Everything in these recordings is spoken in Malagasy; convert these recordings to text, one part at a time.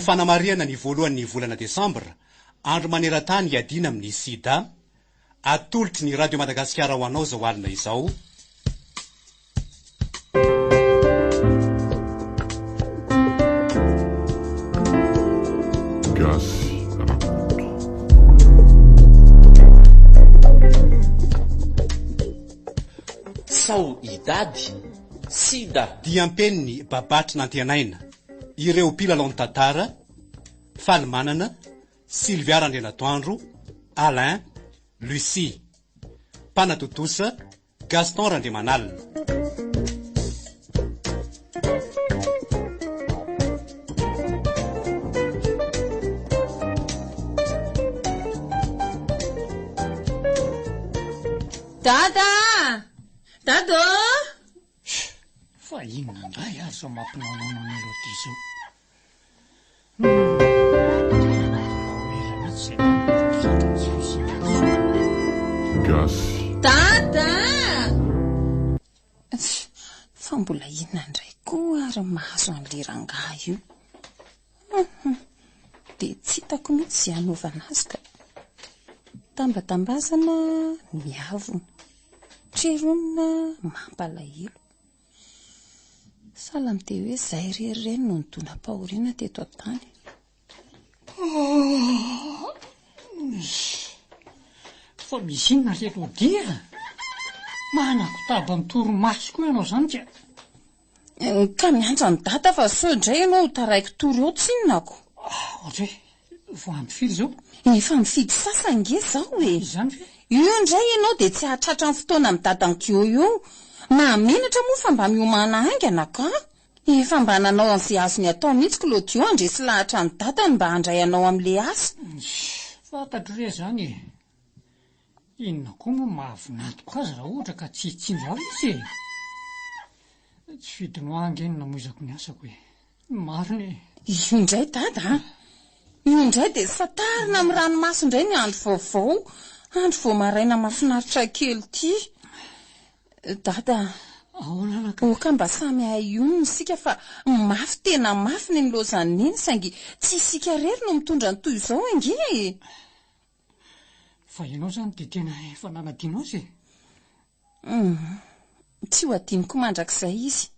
fanamariana ny voalohan'ny volana desambra andro maneran-tany iadina amin'ny sida atolotry ny radio Madagasikara ho anao zao alina izao. Gasy rakonto. Sao idady sida diampeniny babatry nantenaina ireo mpilalao tantara Falimanana, Sylvia Randrianatoandro, Alain, Lucie, Panatotosa, Gaston Randriamanalina. Dada! Dado! Fa inona ndray azo mampinaonao ny lodi zao. Gasy. Dada! Fa mbola inona ndray koa ary mahazo an'le rangahy io. Dia tsy hitako mihitsy izay hanaovana azy ka tambatambazana miavona, treronina mampalahelo. Sahala amite hoe izay rerireny no nitondram-pahoriana teto an-tany. Fa misy inona le lodia? Manako taba amin'ny torimaso koa ianao zany ka. Ka miantsa ny dada fa sao indray ianao taraiko tory eo tsinonako. Ohatra hoe vao ampifily zao. Efa mifidy sasange zao e. Izany ve? Io indray ianao dia tsy hahatratra ny fotoana amin'ny dadanko io. Mahamenatra moa fa mba miomana haingana ka. Efa mba nanao an'izay azony atao mihitsy Claudio andresy lahatra ny dadany mba handray anao amin'le asa. Fantatro re zany e. Inona koa moa mahavinantoko azy raha ohatra ka tsy hitsinja izy e. Tsy fidinao angeny namoizako ny asako e. Marina e. Io indray dada. Io indray dia satarina amin'ny ranomaso indray ny andro vaovao. Andro vao maraina mahafinaritra kely ty. Dada, oka mba samy ahionina isika fa mafy tena mafy ny lozany neny saingy tsy isika rery no mitondra ny toy izao ange. Fa ianao zany dia tena efa nanadinao azy Tsy ho adiniko mandrakizay izy.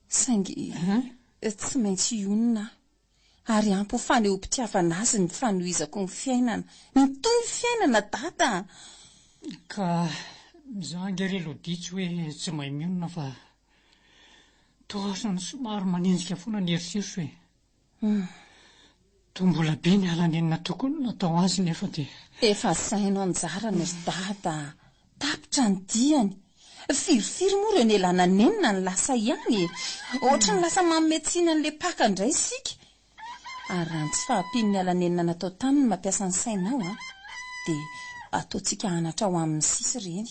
Saingy tsy maintsy ionina. Ary ampy ho fanehoam-pitiavana azy ny fanohizako ny fiainana. Ny toy fiainana dada. Ka mizaha angere lodi tsy hoe tsy mahay mionona fa toasany somary manenjika foana ny eritseritra hoe toa mbola be ny alanenina tokony natao azy nefa dia efa sainao anjarany ry dada. Tapitra ny diany. Firifiry moa ireo ny elana nenina ny lasa ihany. Ohatra ny lasa mametsina an'le paka indray sika. Ary raha tsy fahampian'ny alanenina natao tany ny mampiasa ny sainao dia ataontsika hanatra ho amin'ny sisy ireny.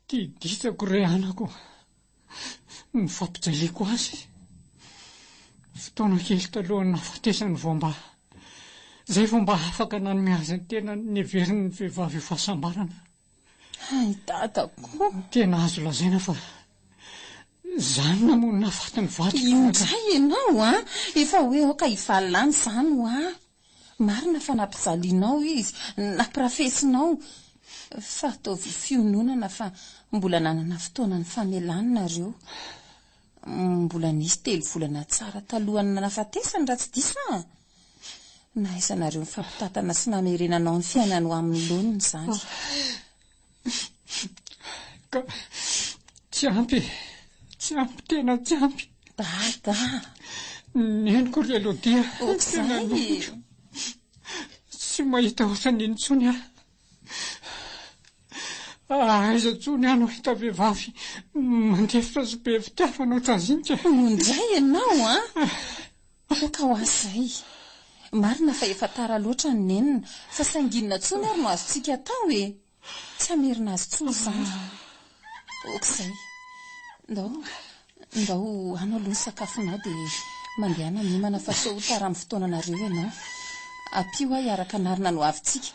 Tiditsako re anako ny fampijaliako azy. Fotoana kely talohany nafatesany vomba. Zay vomba afaka nanome azy ny tena neverin'ny vehivavy fahasambarana. Ay dadako. Tena azo lazaina fa zany namono nafatiny vatry. Indray ianao efa hoe oka hivalany zany marina fa nampizalianao izy, nampirafesinao. Fa ataovy fiononana fa mbola nanana fotoana ny famelanina reo. Mbola nisy 3 volana tsara talohany nafatesany raha tsy diso. Naizanareo ny fampitatana sy namerenanao ny fiainany ho amin'ny loniny izany. Tsy ampy tena tsy ampy. Dada. Neniko ry alodia. Oksay. Tsy mahita ohatrany intsony aiza tsony ano hita vehivavy mandefitra sy be fitiavana ohatran'izy iny ka. Indray ianao Oka ho azay. Marina fa efa tara loatra ny nenina fa sanginina tsony ary no azontsika atao e. Tsy amerina azy tsony izany. Oksay. Ndao anao aloha ny sakafonao dia mandehana miomana fa sao tara amin'ny fotoana nareo ianao. Apio hiaraka narina no avintsika.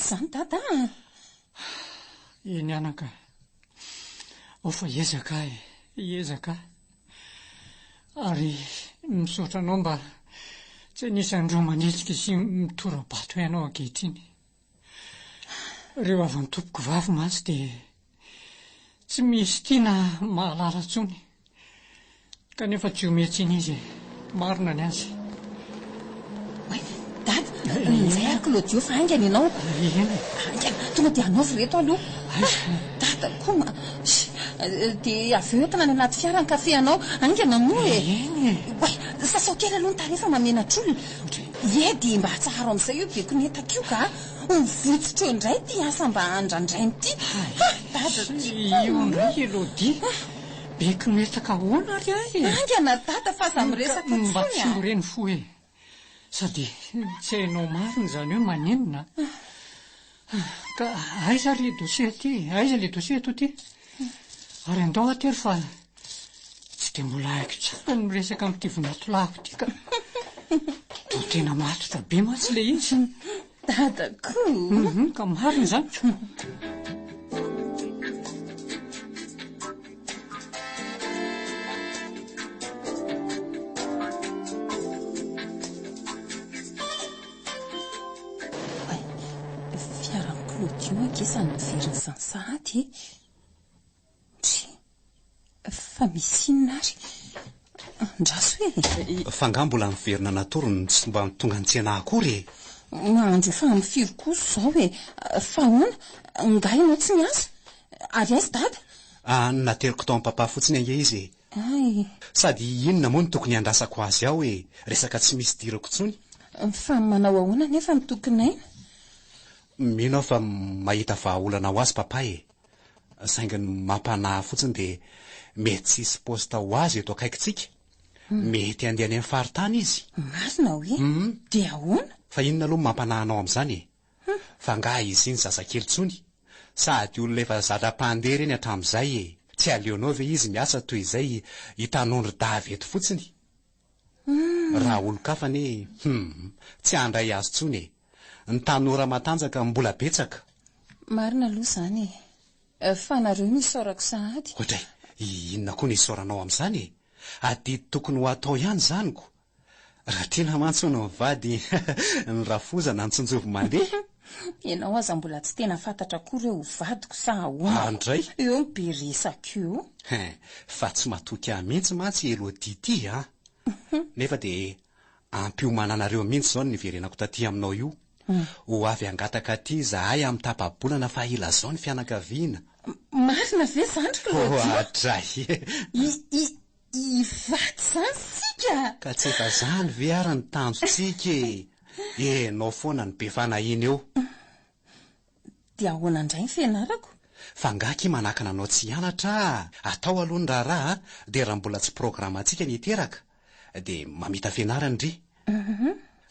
Zany dada. Eny, anaka. Ao fa ezaka. Ary misaotra anao mba tsy anisan'ireo manetsika sy mitorabato ianao ankehitriny. Reo avy ny tompoko vavy mantsy dia tsy misy tiana mahalala intsony. Kanefa tsy ometsiny izy, marina ny azy. Dady, nizay ary Claudio fa aingana ianao. Aingana, tonga dia anaovy reto aloha. Dada koa dia avy eo entina any anaty fiara ny kafe anao. Aingana moa Oay, sasao kely aloha ny tarefa mamenatr'olona. Dia mba tsara amin'izay io beko netaka io ka. Mivotsotro indray ty asa mba andrandrainy ty. Dada io indray Elodie. Beko netaka ahoana ary ahy. Aingana dada fa aza miresaka mba tsy moreny fo e. Sady tsy hainao marina izany hoe manenina. Ka aiza le dosie ty? Aiza le dosie to ty? Ary andao atery fa tsy dia mbola haiko tsara ny miresaka amin'ity vinatolako ty ka. To tena matotra be mantsy le izy. Dada koa. Ka marina izany. Kisany miveriny sansahady fa misy inona ary andraso hoe Fanga mbola miverina natorony tsy mba tonga an-tsena akory mandro fa mifiry kosa zao hoe fa hoana nga ianao tsy miasa ary aizy dada nateriko tao am-papa fotsiny ange izy sady inona moa ny tokony andrasako azy aho hoe resaka tsy misy dirako tsony fa manao ahoana nefa ny tokonaina. Mino fa mahita vahaolana ho azy papa saingy ny mampanahy fotsiny dia mety tsisy posta ho azy eto akaikitsika. Mety andeha any amin'ny faritany izy. Marina hoe dia ahoana? Fa inona aloha mampanahinao amin'izany fa nga izy iny zazakely tsony sady olona efa zadam-pandeha reny hatramin'izay tsy aleonao ve izy miasa toy izay hitanondro davy eto fotsiny. Raha olon-kafany tsy handray azy tsony ny tanora matanjaka mbola betsaka. Marina aloha izany fa nareo nisaorako sahady. Ohatray, inona koa nisaoranao amin'izany ady tokony ho atao ihany izanyko. Raha tena mantsona mivady ny rafozana ny tsinjovy mandeha. Ianao aza mbola tsy tena fantatra koa ireo vadiko sa ahoana. Andray eo be resaka io. Fa tsy matoky ahy mihitsy mantsy Elodie ty nefa dia ampiomananareo mihitsy zao niverenako taty aminao io. Ho avy angataka aty zahay amin'ny tapa-bolana fa ila zao ny fianakaviana. Marina ve zany Claudio? Ohatray. Ivaty zany sika. Ka tsy efa zany ve ary ny tanjontsika enao foana ny be fanahiny eo. Dia ahoana indray ny fianarako? Fa ngaky manakana anao tsy hianatra atao aloha ny raharaha dia raha mbola tsy programantsika niteraka dia mamita fianarany ry.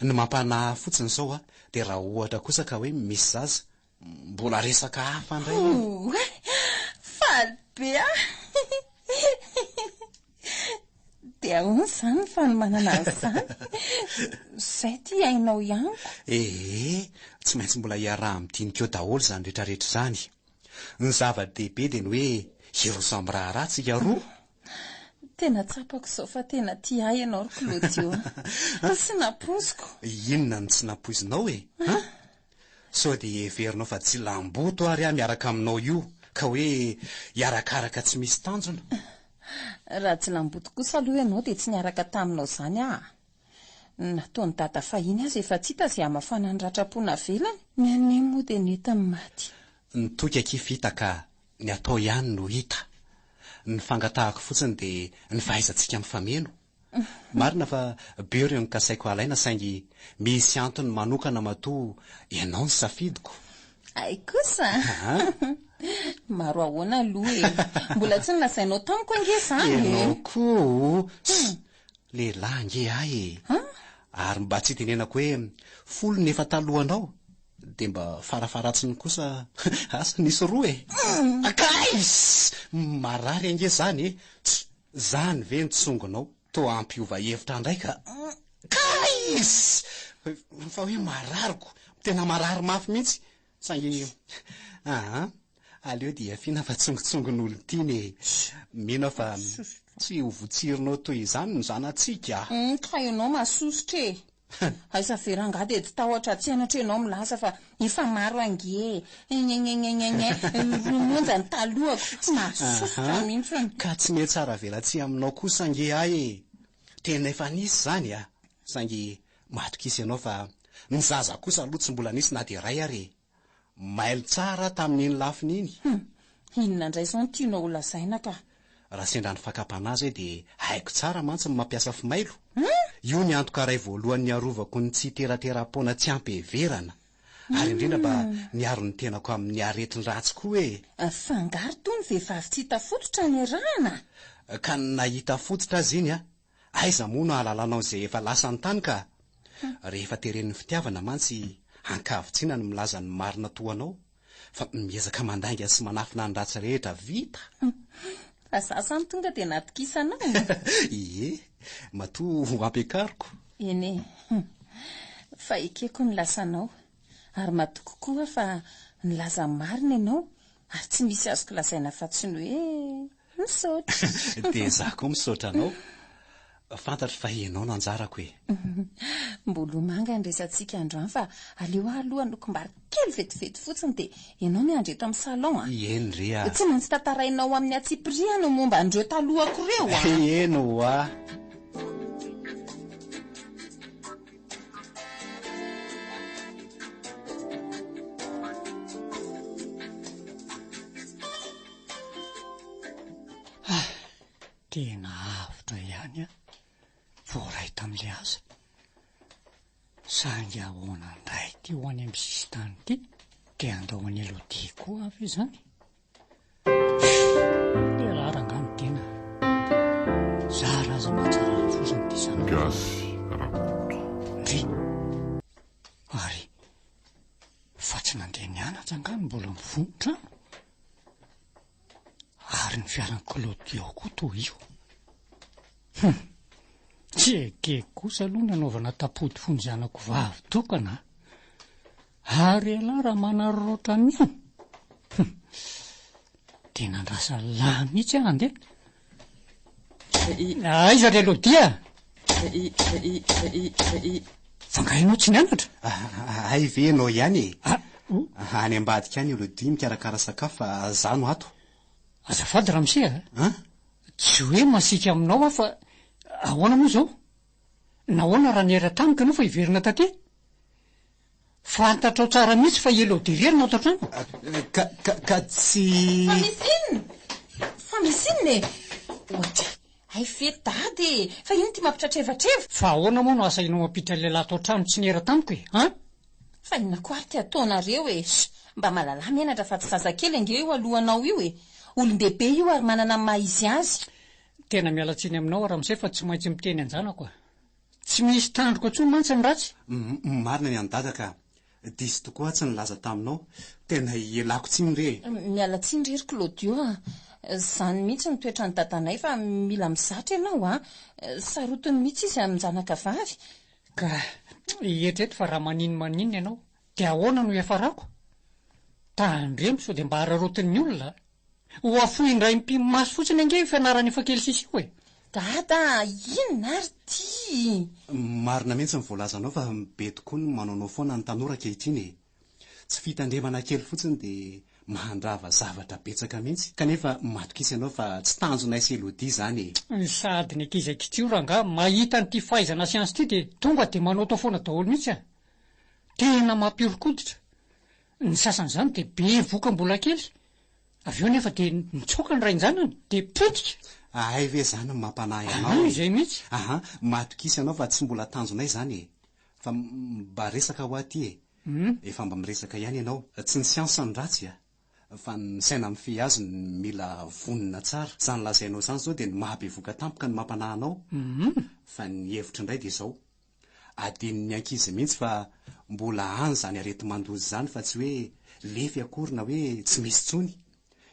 Ny mampanahy fotsiny zao dia raha ohatra kosa ka hoe misy zaza mbola resaka hafa indray. Faly be dia ahoana izany fa ny manana an'izany izay ty hainao ihany. Tsy maintsy mbola hiaraha midinika eo daholo izany rehetrarehetra izany. Ny zava-dehibe dia ny hoe ero samy raharaha tsika roa. Tena tsapako izao fa tena tia ahy ianao ry Claudio. Tsy napoziko. Inona ny tsy napozinao sao dia heverinao fa tsy lamboto ary miaraka aminao io ka hoe hiarakaraka tsy misy tanjona. Raha tsy lamboto kosa aloha ianao dia tsy niaraka taminao izany nataony dada fahiny azy efa tsy hita izay hamafana ny ratra-pona velany. Ny ane moa dia netany maty. Nitoky akifita ka ny atao ihany no hita. Ny fangatahako fotsiny dia ny fahaizantsika mifameno. Marina fa be ireo ny kasaiko alaina saingy misy antony manokana matoa ianao ny safidiko. Ay kosa. Maro ahoana aloha mbola tsy nilazainao tamiko ange izany. Ianao koa lehilahy ange ahy ary mba tsy tenenako hoe folo nefa talohanao dia mba farafaratsiny kosa asa nisy roa akais marary ange zany zany ve nitsongonao to ampiova hevitra ndraika kais fa hoe marariko tena marary mafy mihitsy saingy aleo dia fina fa tsongotsongon'olo tiany mino fa tsy ho votsirinao toy izany ny zanatsika. Ka ianao masosotra e. Aisa verangady edy tahotra tsy anatra ianao milaza fa efa maro ange romonja ny talohako masosotra mihitsy. Ka tsy mety tsara velatsy aminao kosa ange ahy e. Tena efa nisy zany a. Sangy matokisa ianao fa ny zaza kosa aloha tsy mbola nisy na de ray ary. Mailo tsara tamin'iny lafin'iny. Inona indray zao no tianao ho lazaina ka? Raha sendra ny fakapanazy de haiko tsara mantsy ny mampiasa fimailo. Io ny antoka ray voalohan'ny arovako ny tsy terateram-pona tsy ampy heverana. Ary indrindra mba niaro ny tenako amin'ny aretin'ny ratsy koa e. Fangaro toy ny vehivavy tsy hita fototra ny rana. Ka nahita fototra azy iny a. Aiza moa no ahalalanao izay efa lasa ny tany ka. Rehefa teren'ny fitiavana mantsy hankavitsina ny milaza ny marina toanao. Fa miezaka mandainga sy manafina ny ratsy rehetra vita. Fa sasany tonga de natokisana. Ie, matoa ho ampiakariko. Eny fa ekeko ny lasanao. Ary matoko koa fa nilaza marina ianao. Ary tsy misy azoko lazaina fa tsy ny hoe misaotra. De za koa misaotra anao. Fantatro fa ianao no anjarako e. Mbolo manga ny resantsika androany fa aleo aloha lokom-bary kely vetivety fotsiny de ianao miandry eto amin'ny salon a. Eny re a. Tsy maintsy tantarainao amin'ny atsipriano momba andreo talohako reo a. Eny ho a. Tena avotra ihany a. Voaray tamin'ilay asa. Sangy ahoana indray ty ho any amin'ny sisitany ty. Dia andao any Elodie koa avy izany. Dia larangano tena. Zara aza mahatsara fosiny ty izany. Gasy rakoto. Ndry. Ary fa tsy nandeha nianatra angano mbola mivonitra. Ary ny fiaran'ny Claudio koa toa io. Tsy ekeko kosa aloha nanaovana tapody fonjanako vavy tokana. Ary ala raha manarorotra an'io. Tena andrasa lahy mihitsy aho andeha. Aiza ry Elodie? Fangahinao tsy nianatra? Ay ve anao ihany e. Any ambadika any Elodie mikarakara sakafo fa za no ato. Azafady Ramsia. Tsy hoe masika aminao aho fa ahoana moa zao? Nahoana raha niera-tamika anao fa hiverina taty? Fantatrao tsara mihitsy fa Elodie rery nao tatrano. Ka tsy... Fa misinina e. Ohatra, ay fetady fa ino ty mampitratreva-treva. Fa ahoana moa no asainao mampitra lehilahy tao trano tsy niera-tamiko e? Fa inona koa ary ty ataonareo e. Mba mahalala mianatra fa tsy zazakely ange io alohanao io e. Olon-dehibe io ary manana maha-izy azy. Tena mialatsiny aminao Ramsey fa tsy maintsy miteny anjanako. Tsy misy tandroko intsony mantsy ny ratsy. Marina ny andada ka diso tokoa tsy nilaza taminao. Tena ielako tsy mire. Mialatsiny rery Claudio a. Zany mihitsy ny toetra ny dadanay fa mila mizatra ianao a. Sarotiny mihitsy izy amin'ny janaka vavy. Ka ietreto fa raha maninona ianao. Dia ahoana no efarako? Tandremo sao dia mba hararotin'ny olona. Ho afoy indray mpimaso fotsiny ange io fianarany efa kely sisy io e. Dada, inona ary ty? Marina mihitsy ny voalazanao fa be tokoa no manaonao foana ny tanora kehitriny e. Tsy fitandremana kely fotsiny dia mahandrava zavatra betsaka mihitsy. Kanefa matokisa ianao fa tsy tanjonay sy Elodie zany e. Sady ny ankizy ranga mahita n'ity fahaizana siansy ity dia tonga dia manao tao foana daholo mihitsy a. Tena mampihorokoditra. Ny sasany zany dia be voka mbola kely. Avy eo nefa dia nitsoka ny rain-janany dia potika. Ay ve zany mampanahy anao. Izay mihitsy. Matokisa ianao fa tsy mbola tanjonay zany e. Fa mba resaka ho aty e. Efa mba miresaka ihany ianao. Tsy ny siansa ny ratsy a. Fa ny saina mifehy azy mila vonina tsara. Zany lazainao zany zao dia ny mahabevoka tampoka ny mampanahy anao. Fa ny hevitra indray dia izao. Adin'ny ankizy mihitsy fa mbola any zany arety mandozy zany fa tsy hoe lefy akory na hoe tsy misy tsony.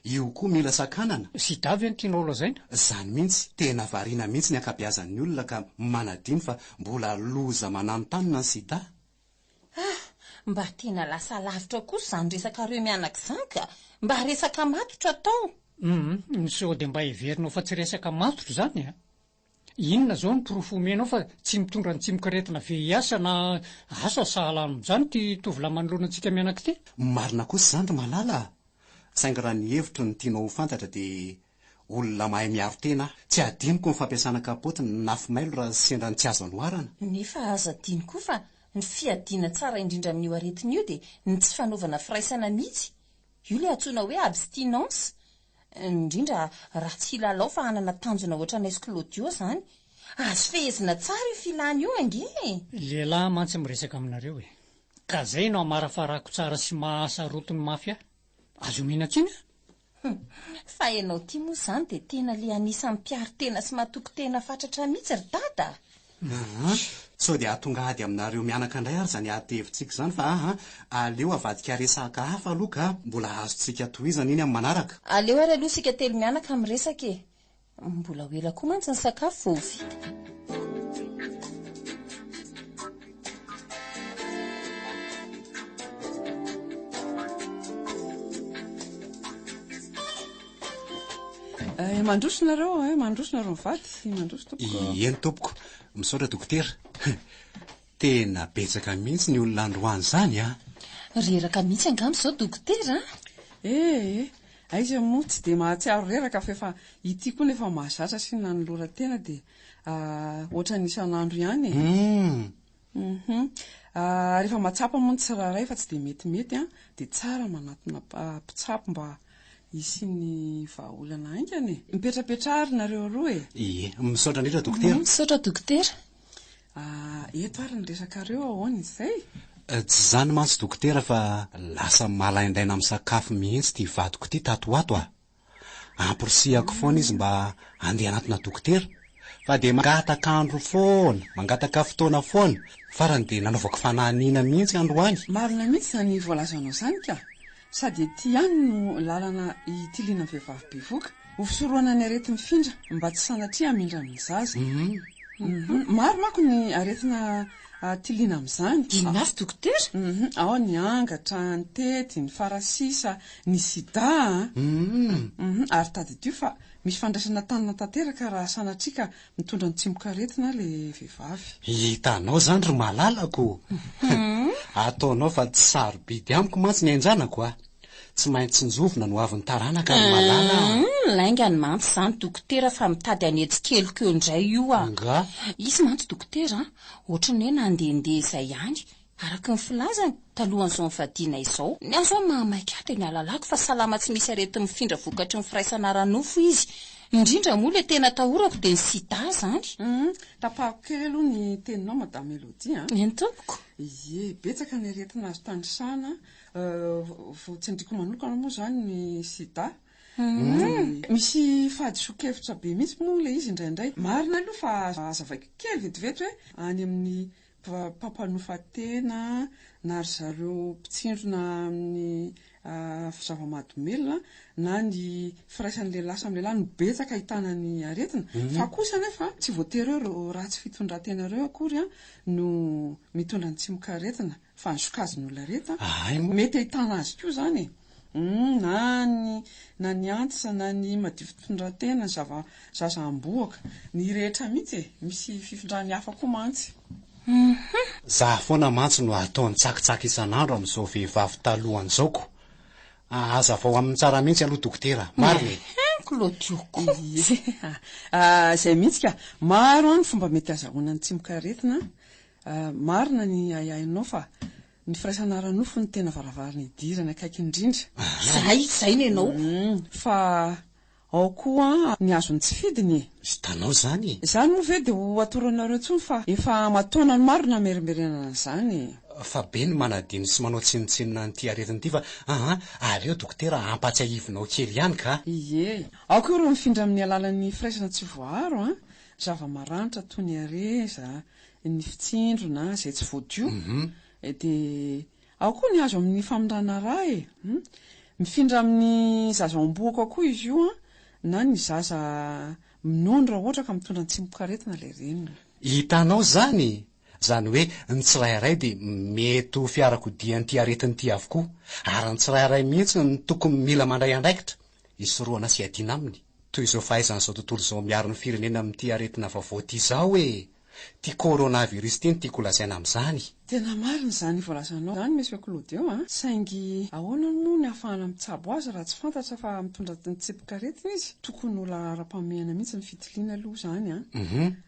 Io koa mila sakanana. Sy davy ny tianao lazaina. Zany mihitsy tena variana mihitsy ny akabeazan'ny olona ka manadino fa mbola loza mananontany ny sida. Mba tena lasa lavitra kosa zany resaka reo mianak' izany ka mba resaka matotra tao. Sao dia mba heverinao fa tsy resaka matotro zany a? Inona zao ny porofo omenao fa tsy mitondra ny tsimikaretina ve hiasa na asa sahala amin'izany ty tovolahy manoloana antsika mianakity? Marina kosa izany ry malala. Saingy raha ny hevitro ny tianao ho fantatra dia olona mahay miaro tena. Tsy adinoko ny fampiasana kapoty ny nafimailo raha sendra ny tsy azo anoharana. Nefa aza adiny koa fa ny fiadiana tsara indrindra amin'io aretina io dia ny tsy fanaovana firaisana mihitsy. Io ilay antsoina hoe abstinence. Indrindra raha tsy hilalao fa hanana tanjona ohatran'S Claudio izany. Azo fehezina tsara io filàna io ange. Lehilahy mantsy miresaka aminareo e. Ka zay no amarafarako tsara sy mahasarotony mafy ahy. Azo mihina tsiny a? Fa ianao tia moa izany dia tena le anisan'ny mpiaro tena sy mahatoky tena fatratra mihitsy ry dada. Sao dia atongady aminareo mianaka indray ary izany ady-hevitsika izany fa aleo avadika resaka hafa aloha ka mbola azontsika tohizana iny amin'ny manaraka. Aleo ary aloha sika telo mianaka amin'ny resaka e. Mbola ho ela koa mantsy ny sakafo vao vita. Mandrosinareo mandrosinareo mivady mandroso tompoko. Eny tompoko, misaotra dokotera. Tena betsaka mihitsy ny olona androany izany a. Reraka mihitsy angamba izao dokotera. Aiza moa tsy dia mahatsiaro reraka fa efa ity koa nefa mahazatra sy nanolora-tena dia ohatran'ny isan'andro ihany e. Rehefa mahatsapa moa ny tsirairay fa tsy dia metimety dia tsara manatona mpitsapy mba isy ny vahaolana haingana e. Mipetrapetrahary nareo roa e. Ie, misaotra indrindra dokotera. Misaotra dokotera. Eto ary ny resakareo ahoana izay? Tsy izany mantsy dokotera fa lasa malaindaina amin'ny sakafo mihitsy ty vadiko ty tato ato a. Amporisihako foana izy mba andeha anatina dokotera. Fa dia mangataka andro foana, mangataka fotoana foana. Farany dia nanaovako fanahiniana mihitsy androany. Marina mihitsy izany voalazanao izany ka. Sady ety ihany no lalana itiliana vehivavy bevoka. Hofisoroana ny arety mifindra mba tsy sanatria hamindra amin'ny zaza. Maro manko ny aretina tiliana amin'izany. Inona avy dokotera? Ao ny angatra, ny tety, ny farasisa, ny sida. Ary tadidio fa misy fandraisana tanana tanteraka raha sanatria ka mitondra ny tsimikaretina ilay vehivavy. Hitanao izany ry malalako. Ataonao fa tsy sarobidy amiko mantsy ny anjanako a. Tsy maintsy njovona no avy ny taranaka ny malala. Lainga ny mantsy izany dokotera fa mitady anetsikely indray io a. Nga. Izy mantsy dokotera ohatran'ny hoe nandehandeha izay ihany. Araka ny filazany talohan'izao mivadiana izao. Ny azo mahamaika ahy dia ny alalako fa salama tsy misy arety mifindra vokatry ny firaisana ranofo izy. Indrindra moa ilay tena atahorako dia ny sida izany. Tapahako kely aloha ny teninao madame Elodie. Eny tompoko. Ie, betsaka ny aretina azo tandrisana. Tsendriko manokana moa izany ny sida. Misy fahadiso-kevitra be mihitsy moa ilay izy indraindray. Marina aloha fa azavaiko kely vetivety hoe any amin'ny pampanofa-tena na ry zareo mpitsindrona amin'ny zava-mahadomelona na ny firaisan'ny lehilahy samy lehilahy no betsaka ahitana ny aretina. Fa kosa nefa tsy voatery eo raha tsy fitondran-tena ireo akory no mitondra ny tsimikaretina fa ny sokajin'olona areta mety ahitana azy koa izany na ny antitra na ny madio fitondran-tena zaza amboaka ny rehetra mihitsy misy fifindrany hafa koa mantsy. Za foana mantsy no ataony tsakitsaky isan'andro amin'izao vehivavy talohan'izaoko. Aza vao amin'ny tsara mihitsy aloha dokotera. Marina. Claudioko. Izay mihitsy ka maro ny fomba mety azahoana ny tsimikaretina. Marina ny ayainao fa ny firaisana ranofo ny tena varavarana idirana akaiky indrindra. Zay ny ianao. Fa ao koa ny azony tsy fidiny. Sy tanao izany. Izany moa ve dia ho atoranareo intsony fa efa mataona ny maro na merimerenana izany. Fa be ny manadino sy manao tsinotsinona nyty aretina ity fa aleo dokotera ampatsiahivinao kely ihany ka. Ie. Ao koa ireo mifindra amin'ny alalan'ny firaisana tsy voaharo zava-maranitra toy ny hareza, ny fitsindrona izay tsy voadio. Dia ao koa ny azo amin'ny famindrana rà mifindra amin'ny zaza amboako koa izy io na ny zaza minondra ohatra ka mitondra ny tsimikaretina ilay reniny. Hitanao izany. Izany hoe ny tsirairay dia mety ho fiarakodia nyty aretin'ity avokoa. Ary ny tsirairay mihitsy ny tokony mila mandray andraikitra. hisoroana sy adiana aminy toy izao fahaizan'izao tontolo izao miaro ny firenena amin'ity aretina vaovao ity izao hoe tia coronavirus ity no tiako lazaina amin'izany. Tena marina izany voalazanao zany misy Claude eo saingy ahoana no ny ahafahana mitsabo azy raha tsy fantatra fa mitondra ny tsipikaretina izy tokony ho lara-pameana mihitsy ny fitiliana aloha zany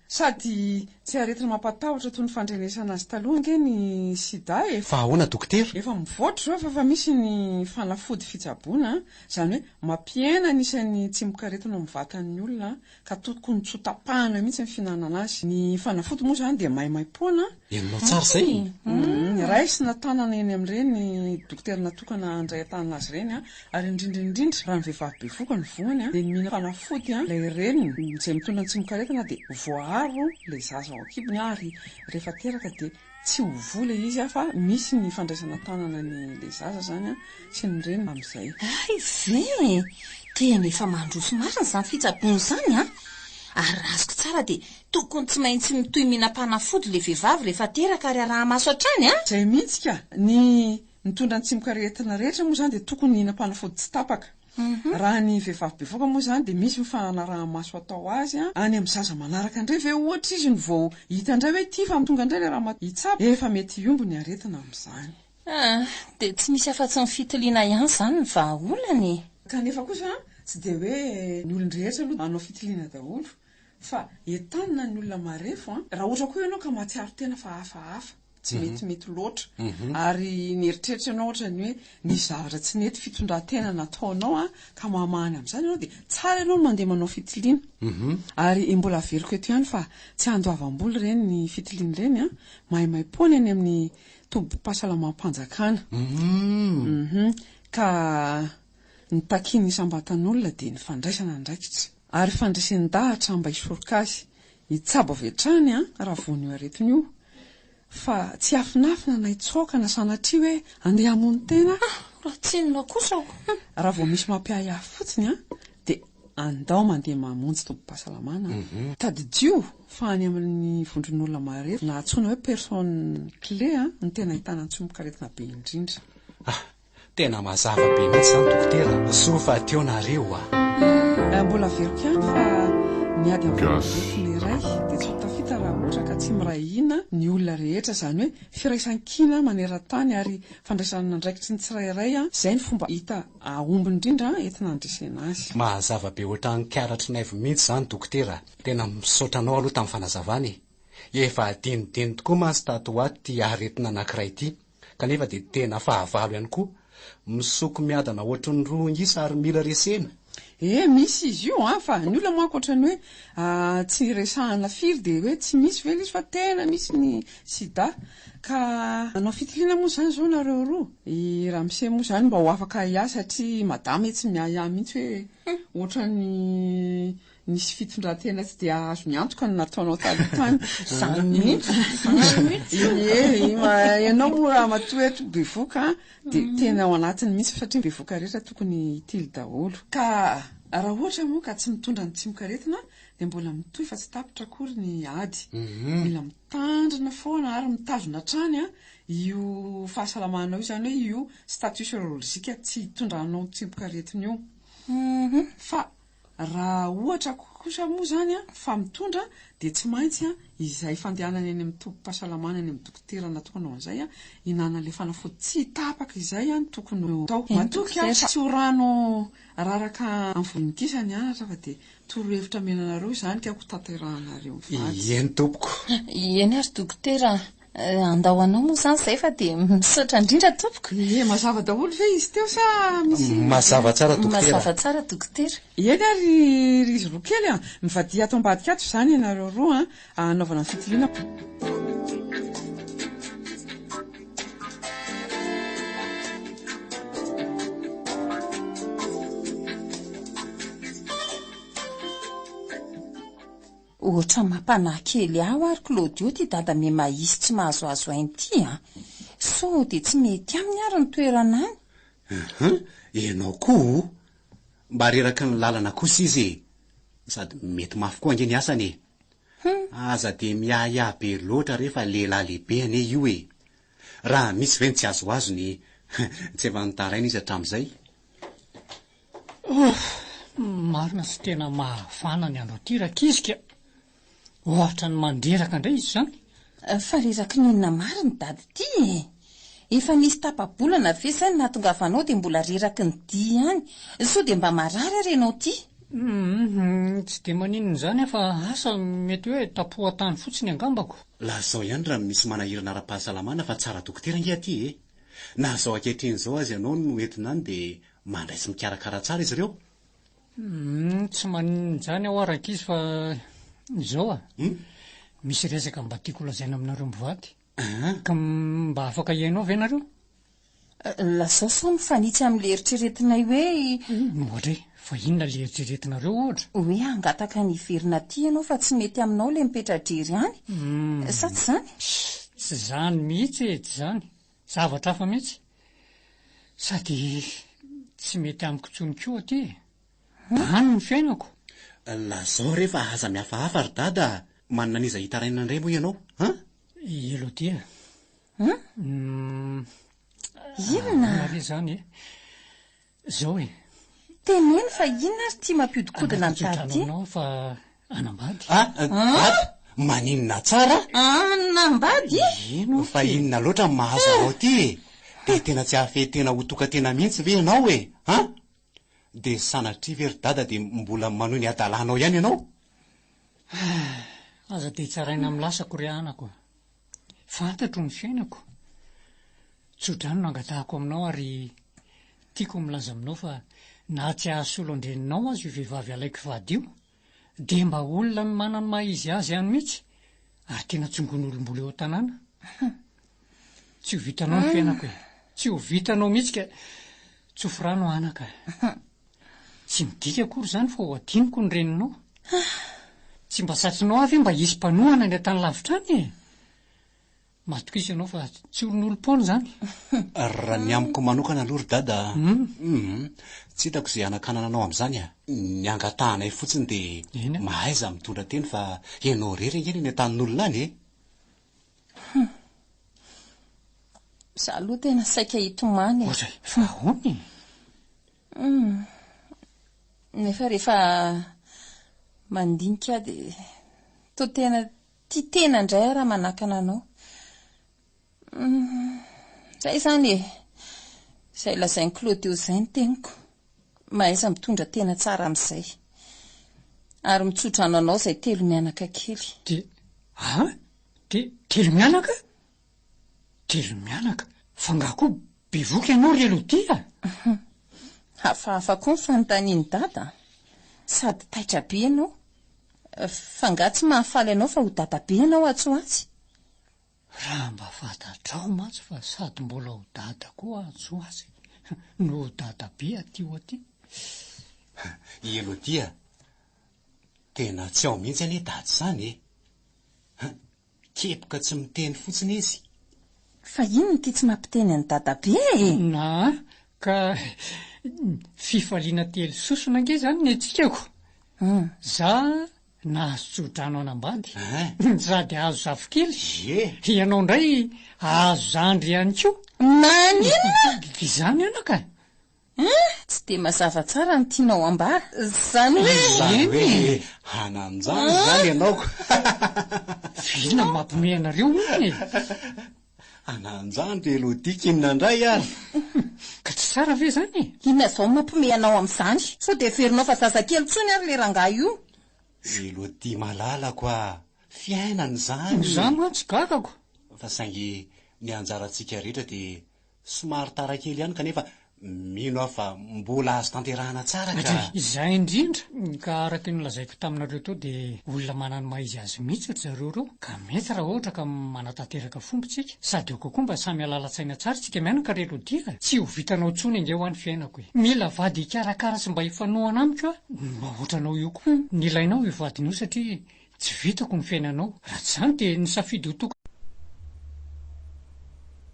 sady tsy aretina mampatahotra toy ny fandrenesana azy taloha nge ny sida fa ahoana dokotera? Efa mivoatra zao fa misy ny fanafody fitsaboana zany hoe mampiena anisan'ny tsimokaretina mivatan'ny olona ka tokony tsy tapahana mihitsy ny fihinanana azy. Ny fanafody moa zany dia maimaipoana enonao tsara zay raisina tanana eny amin'ireny dokotera natokana andray tanana azy ireny ary indrindra raha ny vehivavy bevoka ny voany dia mihina fanafody ilay reny izay mitondra ny tsimokaretina dia voaharo ilay zaza ao akibony ary rehefa teraka dia tsy ho vola izy fa misy ny fandraisana tanana ny zaza zany sy ny reny amin'izay. Ve tena efa mandroso marina izany fitsaboana izany ary razoko tsara dia tokony tsy maintsy mitoy mihinam-panafody ilay vehivavy rehefa teraka ary araha maso hatrany Zay mihitsy ka ny mitondra ny tsimokaretina rehetra moa zany dia tokony mihinam-panafody tsy tapaka. Raha ny vehivavy bevoka moa zany dia misy mifanaraha maso atao azy any amin'ny zaza manaraka indray ve ohatra izy ny vao hita indray hoe ity fa mitonga indray le raha hitsabo efa mety hiombo ny aretina amin'izany. Dia tsy misy afa-tsy ny fitiliana ihany zany ny vahaolany. Kanefa kosa tsy dia hoe ny olon-drehetra aloha manao fitiliana daholo fa entanina ny olona marefo raha ohatra koa ianao ka mahatsiaro tena fa hafahafa tsy mety loatra ary ny eritreritra ianao ohatra ny hoe ny zavatra tsy nety fitondran-tena nataonao ka mamahany amin'izany ianao dia tsara ianao no mandeha manao fitiliana ary mbola averiko eto ihany fa tsy andoavam-boly ireny ny fitiliana ireny maimaipoana eny amin'ny tobim-pahasalamam-panjakana ka ny takiany isam-batan'olona dia ny fandraisana ndraikitra ary fandraisan-dahatra mba hisoroka azy hitsabo avy hatrany raha vonio aretiny io fa tsy afinafina na hitsaokana sanatria hoe andeha hamono tena raha tsinona kosa raha vao misy mampiahy afo fotsiny dia andao mandeha mamonjy tobim-pahasalamana tadidio fa any amin'ny vondron'olona mare na antsoina hoe personne clé ny tena ahitana ny tsimokaretina be indrindra. Tena mazava be mihitsy izany dokotera so fa teo nareo mbola veriko ihany fa niady amin'ny iray dia tsy tafita raha ohatra ka tsy mirahina ny olona rehetra izany hoe firaisan-kina maneran-tany ary fandraisana andraikitry ny tsirairay izay ny fomba hita ahomby indrindra entina andresena azy. Mazava be ohatra ny karatry naivo mihitsy izany dokotera tena misaotra anao aloha tamin'ny fanazavany efa adinodiny tokoa mantsy tato ato ty aretina anankiray ity kanefa dia tena fahavalo ihany koa misoko miadana ohatra ny roa isa ary mila resena. Misy izy io fa ny olona manko ohatrany hoe tsy resahana firy dia hoe tsy misy vela izy fa tena misy ny sida ka anao fitiliana moa zany zao nareo roa raha mise moa zany mba ho afaka hiasa satria madama tsy miahiahy mihitsy hoe ohatrany nisy fitondran-tena tsy dia azo miantoka ny nataonao taloha tany ianao moa raha matoa eto bevoka dia tena ao anatiny mihitsy satria bevoka rehetra tokony hitily daholo ka raha ohatra moa ka tsy mitondra ny tsimokaretina dia mbola mitohy fa tsy tapitra akory ny ady mila mitandrina foana ary mitazona hatrany io fahasalamanao io zany hoe io statut sérologique tsy hitondranao tsimokaretina io fa raha ohatra kosa moa zany fa mitondra dia tsy maintsy izay fandehanana eny amin'ny tobim-pahasalamana eny amin'ny dokotera natokana an'izay hinana le fanafody tsy tapaka izay tokony atao matoka tsy ho rano raraka amin'ny volonikisa ny anatra fa dia torohevitra menanareo izany ka ho tanterahanareo eny tompoko eny ary dokotera andao anao moa zany zay fa dia misaotra indrindra tompoko. Mazava daholo ve izy teo sa misy mazava tsara dokotera. Mazava tsara dokotera. Eny ary izy roa kely mivadia ato ambadika ato izany ianareo roa anaovana fitiliana. Ohatra mampanahy kely aho ary Claudio ty dada me mahisy tsy mahazoazo ainy ity so dia tsy mety aminy ary ny toerana any. Ianao koa mba reraka ny lalana kosa izy sady mety mafy koa ange ny asany aza dia miahiahy be loatra rehefa lehilahy lehibe ane io raha misy ve ny tsy azoazony tsy efa nitaraina izy hatramin'izay. Marina sy tena mahafana ny andro aty rakizika. Ohatra ny mandreraka indray izy izany. Fa reraky ninona marina dady ty efa nisy tapa-bolana ve zany nahatongavanao dia mbola reraky ny dia ihany sao dia mba marary arenao ty. Tsy dia maninona izany fa asa mety hoe tapohan-tany fotsiny angambako. Lazao ihany raha misy manahirana ara-pahasalamana fa tsara dokotera nge aty na zao ankehitriny izao azy ianao no entina any dia mandray sy mikarakara tsara izy ireo. Tsy maninona izany aho arakizy fa izao misy resaka mba tiako lazaina aminareo mivady ka mba afaka iainao ve nareo? Lazao sao mifanitsy amin'ilay eritreretinay hoe ohatra fa inona le eritreretinareo ohatra? Hoe hangataka ny iverina ty ianao fa tsy mety aminao le mipetra-drery ihany sa tsy zany? Tsy zany mihitsy tsy zany zavatra hafa mihitsy sady tsy mety amiko tsony koa aty any ny fiainako. Lazao rehefa aza mihafahafa ry dada manana niza hitaraina indray moa ianao elo dia inona re zany zao teneny fa inona ary tia mampiodikodina ny tady anao fa anambady. Dada maninona tsara anambady fa inona loatra mahazo anao ty dia tena tsy hafehtena ho toka tena mihitsy ve ianao dia sanatria ve ry dada dia mbola manohy ny adalanao ihany ianao? Aza dia tsaraina amin'ny lasako ry anako fantatro ny fiainako tsodrano no angatahako aminao ary tiako milaza aminao fa na tsy ahasolo andreninao azy io vehivavy alaiko vady io dia mba olona ny manany mahizy azy ihany mihitsy ary tena tsongon'olom-bola eo an-tanàna. Tsy ho vitanao ny fiainako tsy ho vitanao mihitsy ka tsy ho firano anaka. Tsy midika akory izany fa ho adiniko ny reninao. Tsy mba satrinao avy mba hisy mpanohana ny an-tany lavitra any matokisa ianao fa tsy olon'olom-paona izany. Raha ny amiko manokana aloha ry dada tsy hitako izay anakanananao amin'izany ny angatahanay fotsiny dia mahaiza mitondra teny fa ianao rery angeny ny an-tanin'olona any za aloha tena saika hitomany fa hony nefa rehefa mandinika dia to tena tia tena indray raha manakana anao zay izany izay lazainy Claude izay ny teniko mahaiza mitondra tena tsara amin'izay ary mitsotra anao izay telo mianaka kely. Dia telo mianaka? Telo mianaka? Fa ngako bevoka ianao ry alodia? Hafahafa koa ny fanontaniany dada sady taitra be ianao fa nga tsy mahafaly ianao fa ho dada be ianao atsoatsy. Raha mba fantatrao mantsy fa sady mbola ho dada koa atsoatsy no ho dada be aty ho aty. Elodia tena tsy ao mihitsy anie dady izany kepoka tsy miteny fotsiny izy. Fa inona ty tsy mampiteny any dada be na ka fifaliana telo sosona nge zany ny etsikako za nahazo tsodrano anambady sady azo zafikely ianao indray azo zandry ihany koa naninona izany ianaka tsy dia mazava tsara ny tianao ambara zany hoe hananjany zany ianaoko vilona mampome anareo iny hananjany ry Elodika inona indray ary ka tsy tsara ve zany inona zao mampome anao amin'izany sao dia verinao fa zazakely tsony ary le rangahy io. Elodie malalako fiainana izany za mantsy gagako fa saingy ny anjarantsika rehetra dia somary tara kely ihany kanefa mino aho fa mbola azo tanterahana tsara ka izay indrindra ka araka ny lazaiko taminareo tao dia olona manany mahizy azy mihitsy ry zareo reo ka mety raha ohatra ka manatanteraka fombotsika sady eo kokoa mba samy alalatsaina tsara tsika mianaka ry Elodika tsy ho vitanao tsony inge ho an'ny fiainako mila vady hikarakara sy mba hifanohana amiko mba ohatranao io koa nilainao io vadinao satria tsy vitako ny fiainanao raha tsy izany dia ny safidy ho toko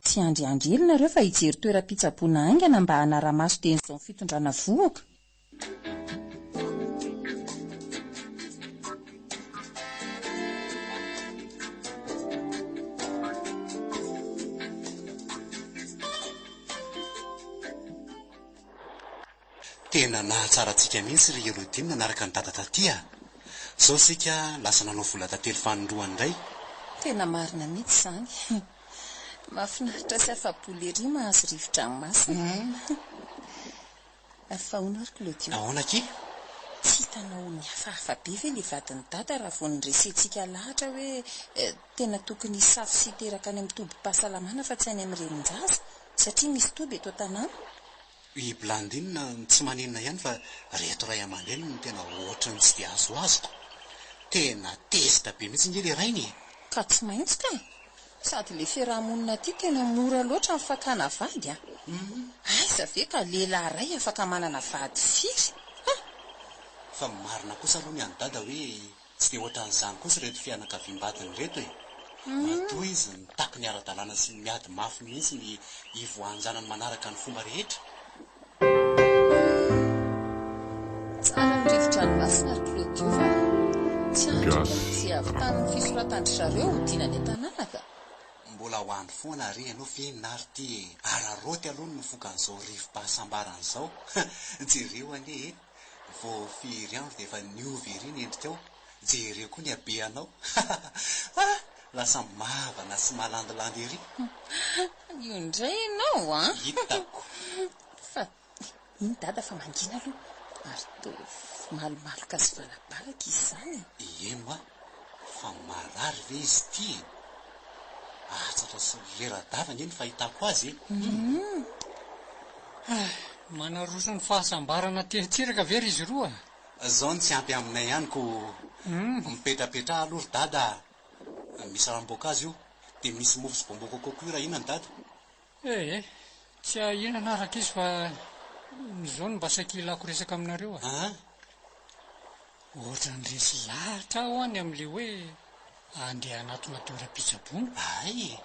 tsy andriandrely nareo fa hijery toeram-pitsaboana aingana mba hanara-maso teny izao ny fitondrana vohoaka. tena nahatsarantsika mihitsy ry Elodie nanaraka ny dada tatya. Zao sika lasa nanao vola tantely fanondroany indray. Tena marina mihitsy izany. Mahafinaritra sy afa-boly ery mahazo rivotra ny masina. Afahoana ary Claudio. Ahoana ki? Tsy hitanao mihafahafa be ve le vadiny dada raha vao niresentsika lahatra hoe tena tokony hisafy sy hiteraka any amin'ny tobim-pahasalamana fa tsy any amin'ny renin-jaza satria misy toby eto an-tanàna. I Blandine tsy maninona ihany fa reto ray aman-dreny no tena ohatrany tsy dia azoazoko. Tena tezitra be mihitsy nge le rainy. Ka tsy maintsy ka. Sady le fiarahamonina aty tena mora loatra ny fakana vady a. Aiza ve ka lehilahy ray afaka manana vady firy? Fa marina kosa aloha ny any dada hoe tsy dia ohatran'izany kosa reto fianakaviam-badiny reto e. Matoa izy mitaky ny ara-dalàna sy miady mafy mihitsy ny ivoanjanany manaraka ny fomba rehetra. Tsara ny rivotra ny masina ry Claudio fa tsy atrika tsy avy tany ny fisoratandry zareo ho tiana ny tanàna ka. Mbola ho andro foana ary ianao fianary ty araroty aloha no fokan'izao rivo-pahasambarana izao. Jereo anie vao firy andro dia efa niovy ery ny endrikao. Jereo koa ny habeanao. Lasa mavana sy malandilandy ery. Io indray ianao a? Hitako. Fa iny dada fa mangina aloha ary toa malomaloka sy valabalaka izy izany. Eno a, fa marary ve izy ty? Atsatra sy lera-davana eny fahitako azy. Manaroso ny fahasambarana teriteraka very izy roa. Zao ny tsy ampy aminay ihany ko mipetrapetra aloha ry dada. Misy ranom-boankazo io dia misy mofo sy bonbon coco koa raha inona ny dada. Tsy ahinana araka izy fa zao no mba sakilako resaka aminareo ohatra ny resy lahatra aho any amin'le hoe andeha anatona toeram-pitsaboana. Ay,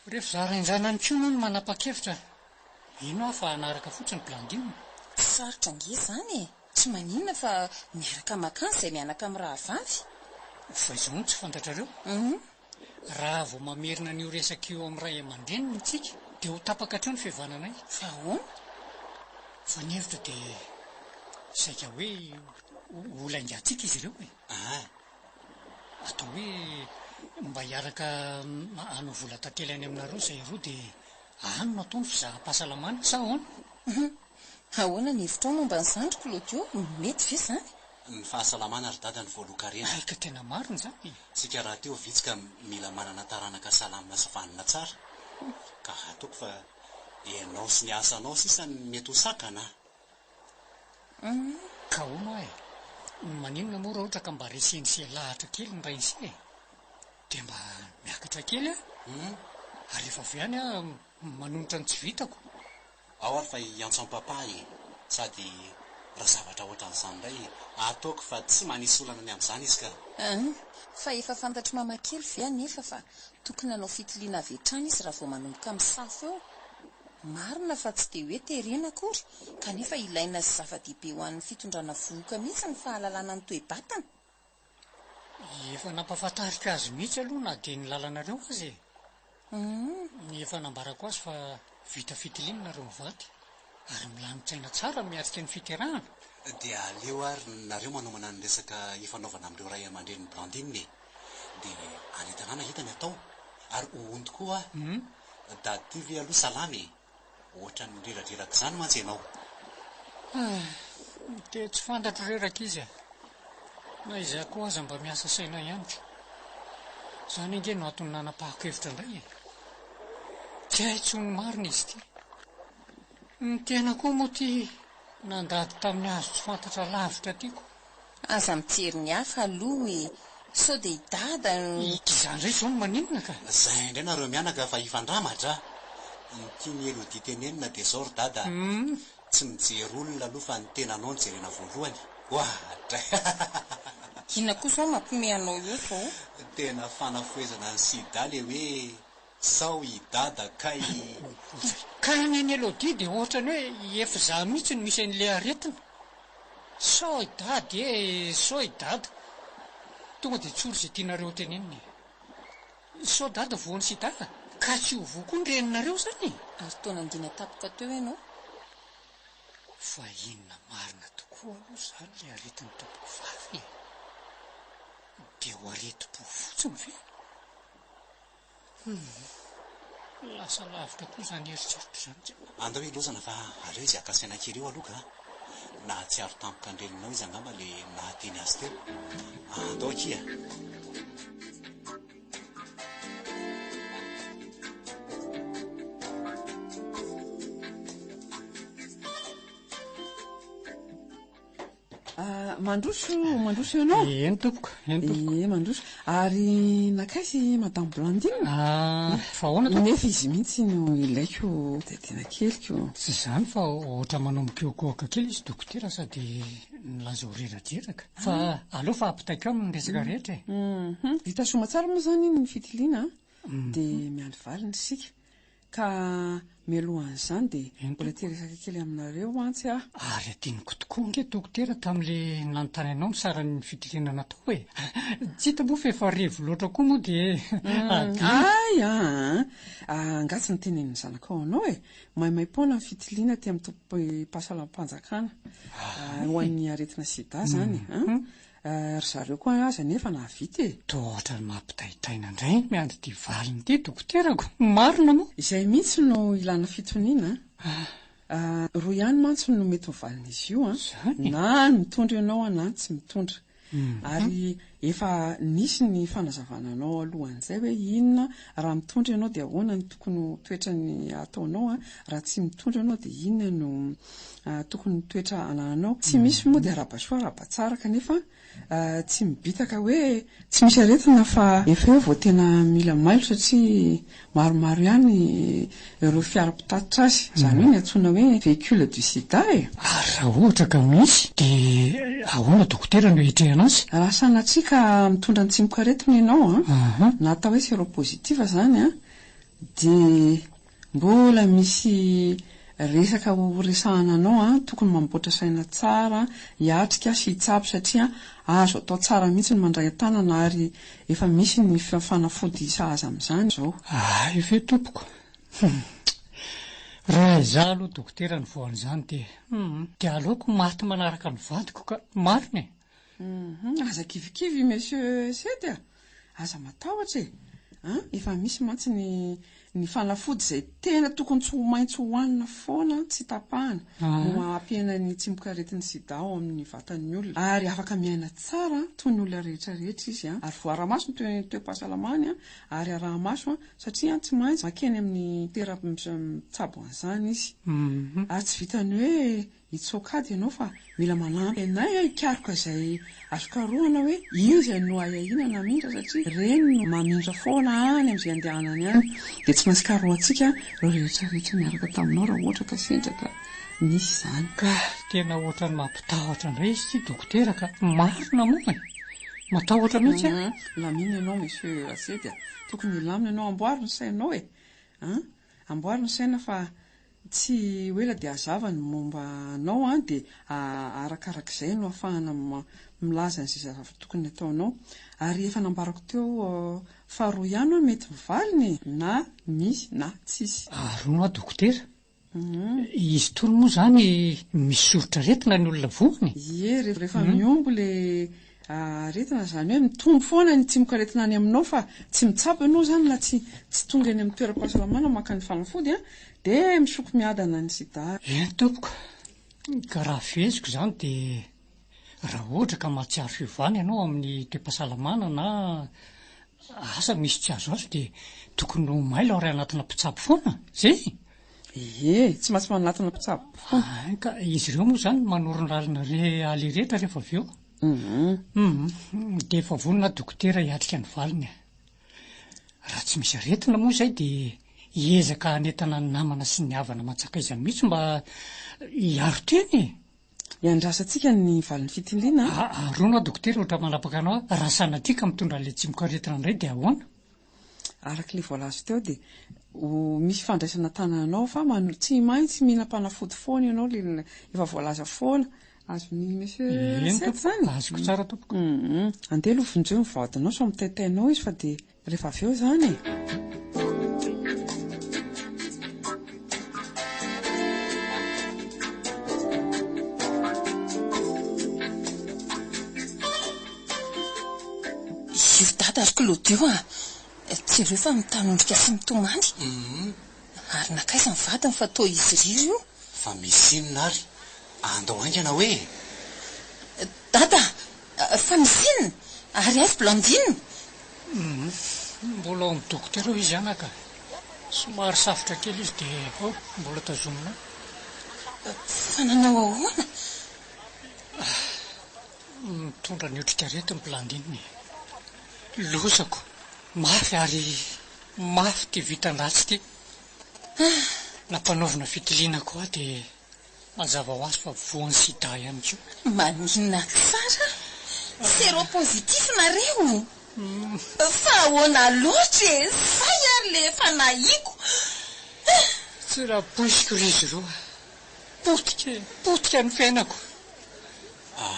rehefa zarainjana ny koa no manapa-kevitra. Ino aho fa anaraka fotsiny Blandine. Sarotra nge izany e. Tsy maninona fa miaraka makany izay mianaka amin'ny rahavavy. Fa izao no tsy fantatrareo. Raha vao mamerina n'io resaka io amin'ny ray aman-dreniny tsika dia ho tapaka hatreo ny fihavananay. Fa ahoana? Fa ny hevitra dia saika hoe olaingatsika izy ireo e. Atao hoe mba hiaraka hanao vola tantely any aminareo izay roa dia ano natao ny fizaham-pahasalamana sa ahoana? Ahoana ny hevitra ao momba n'izany ry Claudio? Mety ve izany? ny fahasalamana ry dada ny voalokarena. Ka tena marina izany. Sika raha teo vitsika mila manana taranaka salamina sy vanina tsara. Ka ataoko fa ianao sy ny asanao sisa mety ho sakana. Ka hono e. Maninona moa raha ohatra ka mba resenise lahatra kely ny rainse dia mba miakatra kely ary efa avy any manonotra ny tsy vitako. Ao ary fa iantso amin'ny papa sady raha zavatra ohatran'izany indray ataoko fa tsy manisy olana ny amin'izany izy ka. Fa efa fantatry mama kely ve anefa fa tokony hanao fitiliana avy hatrany izy raha vao manomboka amin'ny safo eo. Marina fa tsy dia hoe terena akory kanefa ilaina sy zava-dehibe ho an'ny fitondrana vohoka mihitsy ny fahalalana ny toe-batana. Efa nampahafantarika azy mihitsy aloha na dia ny lalanareo azy e. Efa nambarako azy fa vita fitiliana nareo mivady ary milanitsaina tsara miatrika ny fiterahana. Dia aleo ary nareo manomana ny resaka ifanaovana amin'ireo ray aman-dreniny Blandine dia any an-tanàna hitany atao ary oonto koa dativy aloha salamy ohatra ny reradreraka izany mantsy ianao. Dia tsy fantatro reraka izy na izay koa aza mba miasa saina ihany ka izany ange no atony nanapahako-hevitra indray tsy hay tsony marina izy ty. Ny tena koa moa ty nandady tamin'ny hazo tsy fantatra lavitra tiako. Aza mijery ny hafa aloha hoe sao dia hidada izany izay izao no maninona ka. Zay indray nareo mianaka fa hifandramatra. Ny tiany Elodie tenenina dia izao ry dada tsy mijery olona aloha fa ny tenanao ny jerena voalohany. Ohatra. Ina koa izao mampiomehy anao eo izao. Tena fanafoezana ny sida le hoe sao hidada kay. Ka ny Elodie dia ohatrany hoe efa izaho mihitsy no misy an'ilay aretina. Sao hidady sao hidada. Tonga dia tsory izay tianareo tenenina. Sao dada voany sy dada ka tsy ho voa koa ny reninareo izany. Ary taona andina tapoka teo ianao. fa inona marina tokoa aloha izany ilay aretin'ny tompoko vavy dia ho areti-po fotsiny ve lasa lavitra koa izany eritreritra izany andao ilozana fa aleo izy akasaina kely eo aloha ka na tsiaro tampoka andrelinao izy angamba le nahateny azy teo andao akia mandroso ianao eny tompoko mandroso ary nakaizy madame Blandine fa ahoana nefa izy mihitsy no ilaiko dadina keliko tsy izany fa ohatra manombokeokoaka kely izy dokotera sady nilaza ho reradraraka fa aleo fa ampitaiko aminy resaka rehetra vita soma tsara moa zany ny fitiliana dia miandry valiny sika ka mialohan'izany dia mbola teresaka kely aminareo antsy ary adiniko tokoa nge dokotera tam'le nanontany anao ny sarany fitiliana natao hoe tsy hita moa fa efa revo loatra koa moa dia angatsy ny tenen'ny zanakao anao maimaimpona ny fitiliana ty amin'ny tompo pahasalam-panjakana ho an'ny aretina sida zany ry zareo koa aza nefa nahavita tohatra ny mampitaitaina indray miandry ty valiny ty dokoterako marina moa izay mihitsy no ilana fitoniana roa ihany mantsy no mety mivalin'izy io na mitondra ianao na tsy mitondra ary efa nisy ny fanazavananao alohan'izay hoe inona raha mitondra ianao dia ahoana ny tokony toetra ny ataonao raha tsy mitondra ianao dia inona no tokony toetra anananao tsy misy moa dia rabasoa rabatsara kanefa tsy mibitaka hoe tsy misy aretina fa efa eo vao tena mila mailo satria maromaro ihany ireo fiara-pitatitra azy izany hoe ny antsoina hoe véhicule du sida ary raha ohatra ka misy dia ahoana dokotera no hitrehana azy raha sanatsika mitondra ny tsimokaretina ianao natao hoe séropositiva zany dia mbola misy resaka ho resahana anao tokony mamboatra saina tsara hiatrika sy hitsapy satria azo atao tsara mihitsy ny mandray an-tanana ary efa misy ny fanafody sahaza amin'izany zao efe tompoko raha izaho aloha dokotera ny voan'izany dia aleoko maty manaraka ny vadiko ka marina aza kivikivy monsieur sedy aza matahotra efa misy mantsy ny fanafody izay tena tokony tsy ho maintsy hohanina foana tsy tapahana no ampiana ny tsimokaretin'ny sida ao amin'ny vatan'ny olona ary afaka miaina tsara toy ny olona rehetrarehetra izy ary voara-maso ny toe-pahasalamany ary araha-maso satria tsy maintsy makeny amin'ny toeram-mitsabo an'izany izy ary tsy vitany hoe hitsokady ianao fa mila manampy anay hikaroka izay azokarohana hoe izy no ayahinana mindra satria reny no mamindra foana any amin'izay andehanany any dia tsy maintsy karohantsika ireo rehetrarehetra miaraka taminao raha ohatra ka sendraka nisy izany ka tena ohatra ny mampitahotra indray izy ty dokotera ka marina moa matahotra mihitsy lamina ianao monsieur Asedy tokony lamina ianao amboary ny sainao amboary ny saina fa tsy hoela dia hazava ny momba anao dia arakarak'izay no ahafahana milaza n'izay zavatra tokony ataonao ary efa nambarako teo faharoa ihany mety mivaliny na misy na tsisy aroa dokotera izy tony moa zany misy soritra retina ny olona voany rehefa miombo le aretina zany hoe mitombo foana ny tsimokaretina any aminao fa tsy mitsabo ianao zany na tsy tonga any amin'ny toeram-pahasalamana maka ny fanafody dia misoko miadana ny sida tompoko ka raha veziko izany dia raha ohatra ka mahatsiaro fiovana ianao amin'ny toe-pahasalamana na asa misy tsy azo azo dia tokony ho mailo ray anatina mpitsabo foana zay tsy maintsy manatina mpitsabo foana ka izy ireo moa izany manoronlalina ale rehetra rehefa avy eo dia efa vonona dokotera hiatrika ny valiny raha tsy misy aretina moa izay dia hiezaka hanentana ny namana sy ny havana matsakaizany mihitsy mba hiaro teny iandrasantsika ny valin'ny fitiliana aroana dokotera ohatra manapaka anao raha sanatika mitondra le tsimokaretina indray dia ahoana araka le voalazo teo dia misy fandraisana tananao fa tsy maintsy mihina-panafody foana ianao le efa voalaza foana azony monsieur Sedy zany azoko tsara tompoko andeha lovindreo mivadinao so mitaitainao izy fa dia rehefa avy eo zany dada ary Claudio tsy ireo fa mitanondrika sy mitomany. Ary nakaiza ny vadiny fa toa izy iry io. Fa misy inona ary andao aingana hoe Dada, fa misy inona ary aizy Blandine. Mbola ao amin'ny dokotera izy anaka. Somary safotra kely izy dia mbola tazomina. Fa nanao ahoana? Mitondra ny otrikaretin'ny Blandine. Losako. Mafy ary mafy ty vitan-dratsy ty. Nampanaovina fitiliana koa dia mazava ho azy fa voan'ny sida ihany koa. Maninona tsara. Séropositif nareo. Fa ahoana loatra zay ary le efa nahiko. Tsy raha poisiko ry izy roa. Potika ny fiainako.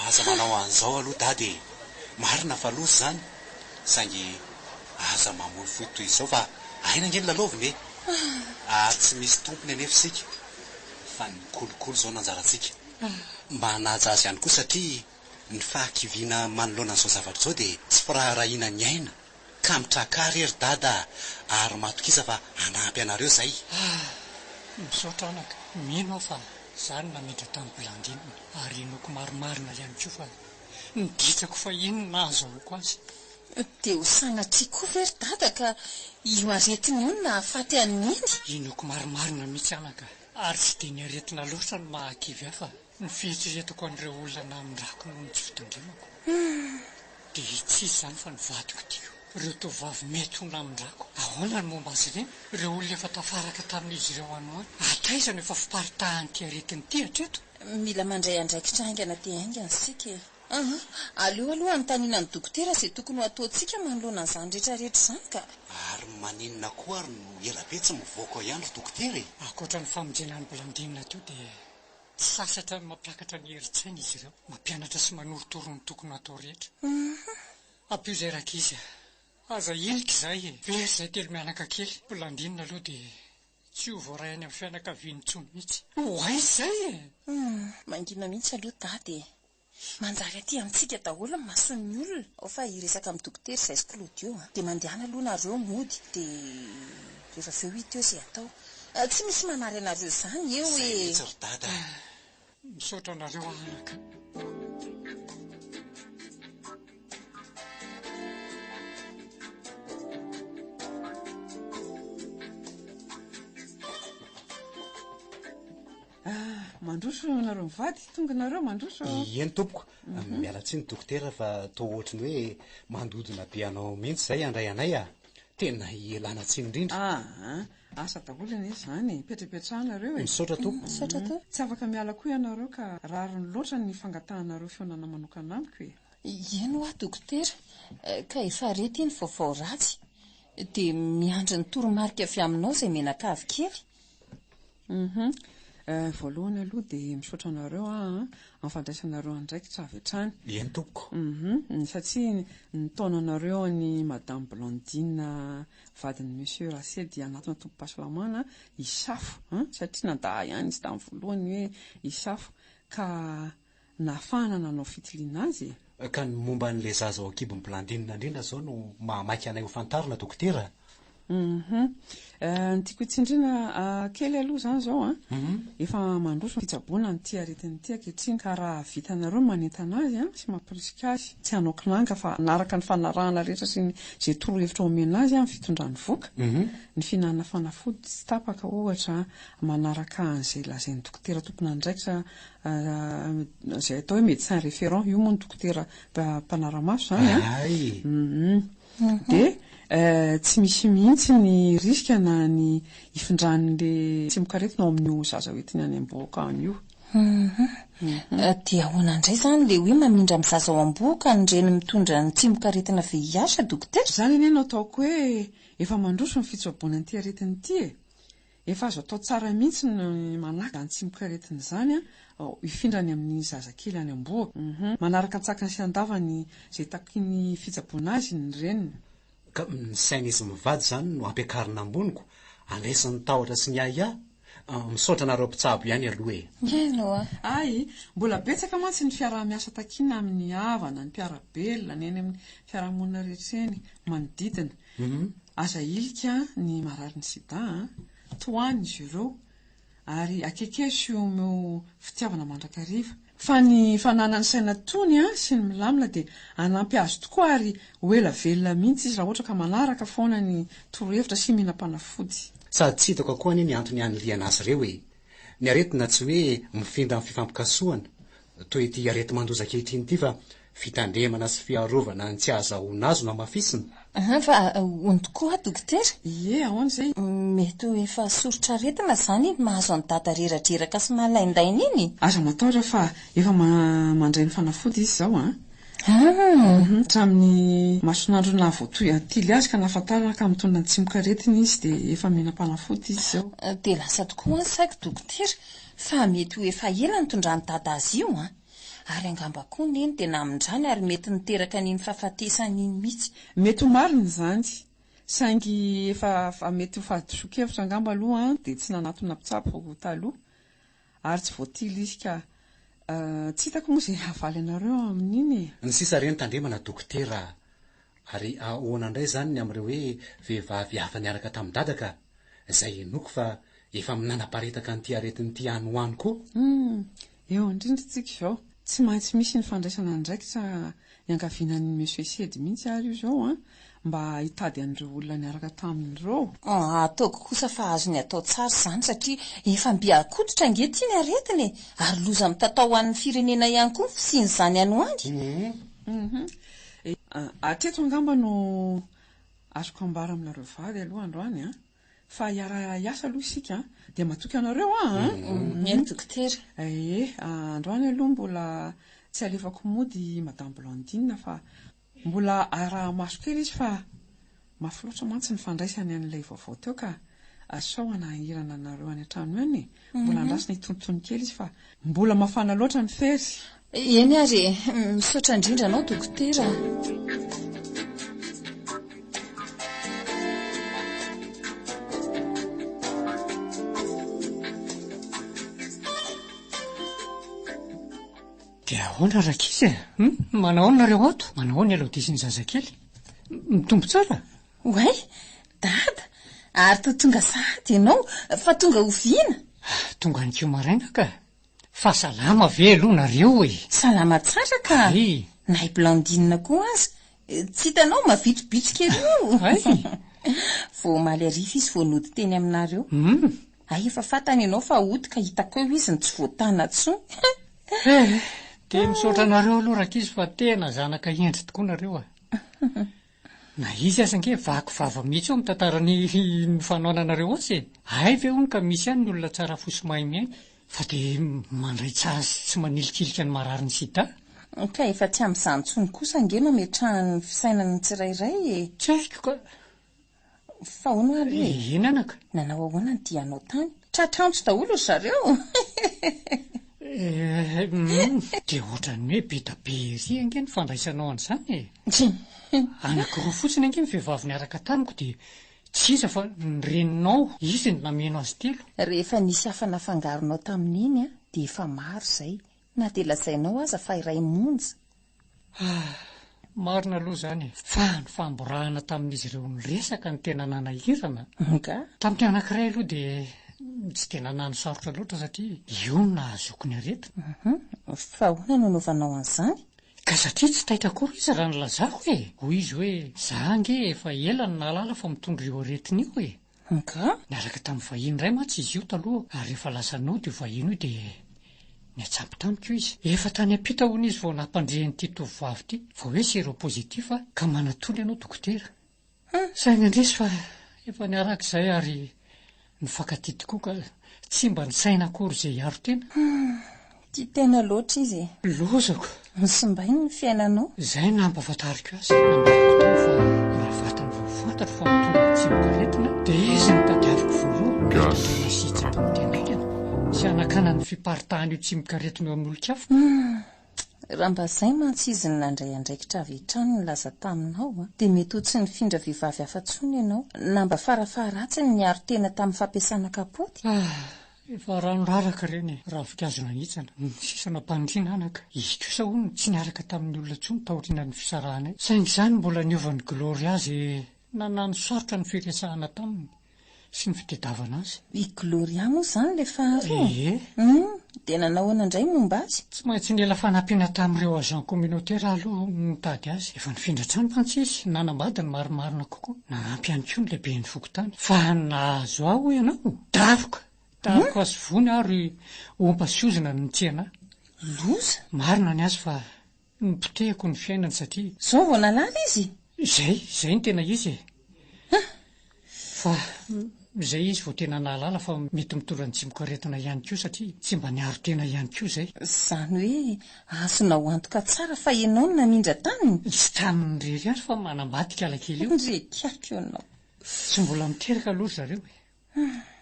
aza manao an'izao aloha dady, marina fa loza zany, saingy aza mamoy foy toy izao fa aina ngeny laloviny tsy misy tompony anefa sika fa ny kolokolo zao nanjarantsika. Mba hanaja azy ihany koa satria ny fahakiviana manoloana an'izao zavatra zao dia tsy firaharahiana ny aina ka mitrakary ery dada ary matokisa fa hanampy anareo zay. Misaotra anaka, mino aho fa zany namindra tamin'ny Blandine ary inoko maromarina ihany koa fa niditsako fa inona azahoako azy. Dia ho sanatria koa very dada ka io aretiny io nahafaty an'iny. Inoko maromarina mihitsy anaka ary tsy dia ny aretina loatra no mahakivy aho fa ny fieritreretako an'ireo olona namindrako noho ny tsy fitandremako. Dia tsy izany fa nivadiko tio. Ireo tovavy mety ho namindrako. Ahoana ny momba azy ireny? Ireo olona efa tafaraka tamin'izy ireo anoany. Ataiza no efa fiparitahan'ny ty aretiny ty hatreto? Mila mandray andraikitra haingana ty haingana sika. Aleo aloha anontaniana ny dokotera izay tokony ho ataontsika manoloana an'izany rehetrarehetra izany ka. Ary maninona koa ary no ela be tsy mivoaka ihany ry dokotera e. Ankoatra ny famonjenan'ny Blandine teo dia sasatra ny mampiakatra ny heritsaina izy ireo, mampianatra sy manorotoro ny tokony atao rehetra. Ampio izay rakizy, aza ilika izay e. Very izay telo mianaka kely. Blandine aloha dia tsy ho voaray any amin'ny fianakaviany intsony mihitsy. Hoay izay e. Mangina mihitsy aloha dady e. Manjary aty amintsika daholo ny mason'ny olona. Ao fa hiresaka amin'ny dokotera izay sy Claudio dia mandehana aloha nareo mody dia rehefa feo hita eo izay atao. Tsy misy manary anareo izany eo e. Zay mihitsy ry dada. Misaotra anareo anaka. Mandroso nareo mivady, tonga nareo mandroso. Eny tompoko, mialatsy ny dokotera fa toa ohatriny hoe mandodona be anao mihitsy zay andray anay tena ielana tsy indrindra. Asa daholo izy zany, petrapetrahanareo e. Misaotra tompo. Misaotra to. Tsy afaka miala koa ianareo ka rariny loatra ny fangatahanareo fiaonana manokana amiko e. Eno dokotera, ka efa rety iny vaovao ratsy dia miandry ny toromarika avy aminao izay menaka avy kely. Voalohany aloha dia misaotra anareo amin'ny fandraisanareo andraikitra avy hatrany. Eny tompoko. Satria ny taonanareo ny Madame Blandine vadin'ny Monsieur Racet dia anatina tompo-pahasalamana isafo, satria nandaha ihany izy tamin'ny voalohany hoe isafo ka nafahana nanao fitiliana azy. Ka ny momba n'ilay zaza ao akibon'ny Blandine indrindra zao no mahamaky anay ho fantarina dokotera. Ny tiako tsindriana kely aloha zany zao efa mandroso fitsaboana ny ty aretiny ty ankehitriny ka raha vitanareo manentana azy sy mampirisika azy tsy hanao kinanga fa anaraka ny fanarahana rehetra sy zay torohevitra omena azy amin'ny fitondrany voka, ny fihinanana fanafody tsy tapaka ohatra, manaraka an'izay lazain'ny dokotera tompony andraikitra izay atao hoe médecin référent, io moa ny dokotera mpanaramaso zany dia tsy misy mihitsy ny riska na ny ifindran'le tsimokaretina ao amin'io zaza hoetiny any am-boaka any io. Dia ahoana indray zany le hoe mamindra amin'ny zaza ao am-boaka ny reny mitondra ny tsimokaretina VIH dokotera? Zany iny no ataoko hoe efa mandroso ny fitsaboana ny ty aretiny ty e. Efa azo atao tsara mihitsy ny manaka ny tsimokaretina zany ifindrany amin'ny zazakely any am-boaka. Manaraka tsakany sy andavany izay taky fitsaboana azy ny reniny. Ka ny saina izy mivady zany no ampiakarina amboniko, andraisin'ny tahotra sy ny aia misaotra anareo mpitsabo ihany aloha e. ianao ay mbola betsaka mantsy ny fiarah-miasa takina amin'ny havana ny mpiarabelona ny eny amin'ny fiarahamonina rehetreny manodidina aza ilika ny marary ny sida toany izy ireo ary akekesy io meo fitiavana mandrakariva fa ny fananany saina tony sy ny milamina dia anampy azy tokoa ary hoela velona mihitsy izy raha ohatra ka manaraka foana ny torohevitra sy mihina-panafody sady tsy hitako koa ny antony aniliana azy ireo e. Ny aretina tsy hoe mifinda amin'ny fifampikasoana toy ity arety mandoza kehitriny ity fa fitandremana sy fiarovana ny tsy azahoana azy no amafisina. fa ony tokoa dokotera ie ahoana izay mety ho efa sorotra aretina zany mahazo any dada reratreraka sy malaindaina iny aza mataotra fa efa mandray ny fanafody izy zao hatramin'ny masonandro na voatoy atily azy ka nafantarana ka mitondra ny tsimokaretina izy dia efa mihina-panafody izy zao dia lasa tokoa ny saiko dokotera fa mety ho efa ela nitondrany dada azy io ary angamba koa neny dia namindrany ary mety niteraka n'iny fahafatesany iny mihitsy mety ho mariny zany saingy efa mety ho fahadiso-kevitra angamba aloha dia tsy nanatona mpitsapo taloha ary tsy voatily izy ka tsy hitako moa izay havaly anareo amin'iny ny sisa reny tandremana dokotera ary ahoana indray zany ny amin'ireo hoe vehivavy hafa niaraka tamin'ny dadaka izay enoko fa efa minana-paretaka n'ity aretin'ity any ho any koa eo indrindra tsika izao tsy maintsy misy ny fandraisana ndraikitra ny ankavinan'ny mesesedy mihitsy ary io zao mba hitady an'ireo olona niaraka tamin'ireo ataoko kosa fa azo ny atao tsara zany satria efa mbiakototra angety iny aretiny ary loza mitatao ho an'ny firenena ihany koa fisiany zany any hoany atreto angamba no azoko ambara aminareo vady aloha androany fa hiara iasa aloha isika dia matoky anareo eny dokotera androany aloha mbola tsy alefako mody madame Blandine fa mbola araha maso kely izy fa mafiloatra mantsy ny fandraisany an'ilay vaovao teo ka sao hanahirana anareo any an-trano any mbola andrasina hitontony kely izy fa mbola mafana loatra ny fery eny ary misaotra indrindra anao dokotera dia ahoana rakizy manahoana nareo ato manahoana aloadisy ny zazakely mitombo tsara oay dada ary to tonga sady ianao fa tonga oviana tonga ny kio maraina ka fa salama ve aloha nareo e salama tsara ka nay Blandine koa azy tsy hitanao mavitribitrika ereo vo maly arifa izy voanody teny aminareo efa fantany ianao fa ody ka hitako eo izy ny tsy voatana tso dia misaotra nareo aloha rakizy fa tena zanaka endry tokoa nareo na izy asange vaky vava mihitsy eo mitantarany fanaonanareo azy ay ve hony ka misy ihany ny olona tsara fosy mahay miainy fa dia mandray tsazy tsy manilikilika ny marary ny sida ka efa tsy amin'izany tsony kosa ange mametrahany fisainany tsirairay tsy haiko ka fa hono ary eny anaka nanao ahoana ny dianao tany tratrantso daholo ry zareo dia ohatrany hoe be da be ery ange ny fandraisanao an'izany anankiroa fotsiny ange ny vehivavy niaraka tamiko dia tsy iza fa nyreninao izy ny nameno azy telo rehefa nisy hafana fangaronao tamin'iny dia efa maro izay na dia lazainao aza fa iray monja marina aloha zany fa ny famborahana tamin'izy ireo ny resaka ny tena nanahirana tamin'ny anankiray aloha dia tsy tena nanosarotra loatra satria io no nahazoko ny aretina fa hoana nanaovanao an'izany ka satria tsy taitra kory izy raha nylazako hoy izy hoe za nge efa ela ny nalala fa mitondra io aretina io niaraka tamin'ny vahiny ray mantsy izy io taloha ary rehefa lasa nody io vahiny io dia niatsampy tamiko izy efa tany ampita hono izy vao nampandrehan'ity tovovavy ity fa hoe séropositif ka manatoly ianao dokotera saingy andresy fa efa niarak'izay ary nifankaty tokoa ka tsy mba nisaina akory izay aro tena tia tena loatra izy lozako simbainy ny fiainanao izay nampahafantariko azy namarako tao fa raha vatany voafantatra fa mitonga tsimokaretina dia izy nitadiaviko voaloha nasitsy sy anakana ny fiparitahany io tsimokaretina eo amin'ny olon-kafa raha mba izay mantsy izy ny nandray andraikitra avy trano ny laza taminao dia mety ho tsy nifindra vehivavy afa-tsony ianao na mba farafaharatsiny niaro tena tamin'ny fampiasana kapoty efa rano raraka ireny ravikazona hitsana ny sisana mpandriana anaka izy kosa hono tsy niaraka tamin'ny olona tsy mitaoriana ny fisarahana saingy izany mbola niovan'ny glory azy nanano sarotra ny firesahana taminy sy ny fitediavana azy. I Gloria moa izany le faharoa. Dia nanahoana indray momba azy? Tsy maintsy nela fanampiana tamin'ireo agent communautaire aloha nitady azy. Efa nifindra trano mantsy izy, nanambady ny marimarina kokoa. Nanampy ihany koa ny lehibe ny fokotany. Fa nahazo aho ianao, davoka azy vony ary ompa siozina ny nitsena. Loza? Marina ny azy fa nipotehiko ny fiainany satria. Zao vao nalala izy? Izay ny tena izy. Fa izay izy vao tena nahalala fa mety mitondra ny tsimokaretina ihany koa satria tsy mba niaro tena ihany koa izay. Izany hoe azona ho antoka tsara fa ianao no namindra taniny. Tsy taniny rery ary fa manambadika alakely io. Ndrekako ianao. Tsy mbola miteraka aloha zareo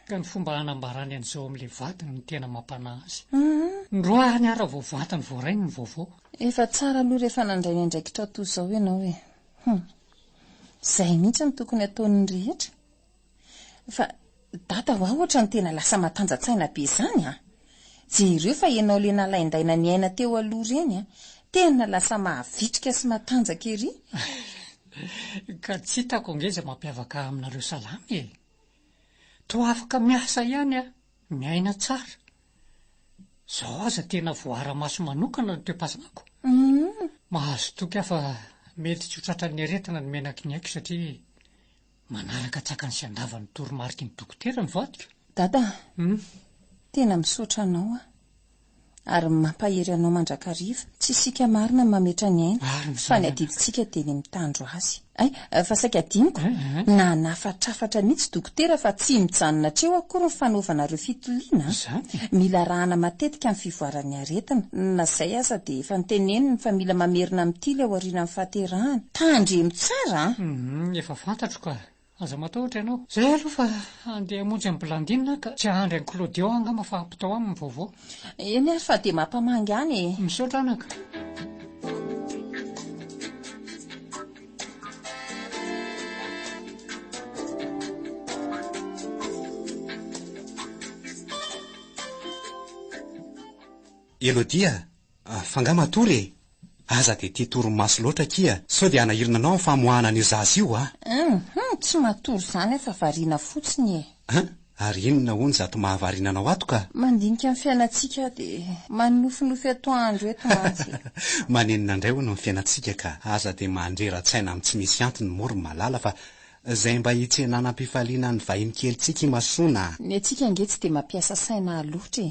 ka ny fomba hanambarany an'izao amin'ilay vadiny ny tena mampanahy azy. Ndroa any ara voavatany voarainy ny vaovao. Efa tsara aloha rehefa nandray ny andraikitra toy izao ianao hoe izay mihitsy ny tokony ataon'ny rehetra. Fa dada ho ohatra ny tena lasa matanjatsaina be izany jereo fa ianao le nalaindaina ny aina teo aloha reny tena lasa mahavitrika sy matanjaka ery. Ka tsy hitako angeza mampiavaka aminareo salamy toa afaka miasa ihany miaina tsara. Zao aza tena voara-maso manokana ny toe-pasanako. Mahazo toky aho fa mety tsy ho tratran'ny aretina ny menaky ny aiko satria manaraka tsakany sy andavany toromarika ny dokotera ny vadika. Dada, tena misaotra anao ary mampahery anao mandrakariva. Tsy sika marina mametra ny aina fa ny adiditsika teny mitandro azy. Fa saika adiniko na nafatrafatra mihitsy dokotera fa tsy mijanona treo akory ny fanaovanareo fitoliana. Mila rahana matetika amin'ny fivoaran'ny aretina. Na izay aza dia efa niteneniny fa mila mamerina amin'ity ilay aoriana amin'ny fahaterahana. Tandremo tsara. Efa fantatro ka. Aza matahotra ianao. Izay aloha fa andeha hamonjy amin'ny Blandine ka tsy ahandry any Claudio angamba fa ampitao aminy vaovao. Eny ary fa dia mampamangy any. Misaotra anaka. Elodia, fanga matory aza dia tia toromaso loatra kia. Sao dia anahirina anao amin'ny famoahana an'io zaza io tsy matory izany fa variana fotsiny Ary inona hono zato mahavariana anao ato ka? Mandinika amin'ny fiainantsika dia manofinofy atoandro eto mantsy. Manenina indray hono ny fiainantsika ka aza dia mandrera-tsaina amin'ny tsy misy antony moro malala fa izay mba hitsenanam-pifaliana ny vahiny kelitsika imasoana. Ny antsika ange tsy dia mampiasa saina loatra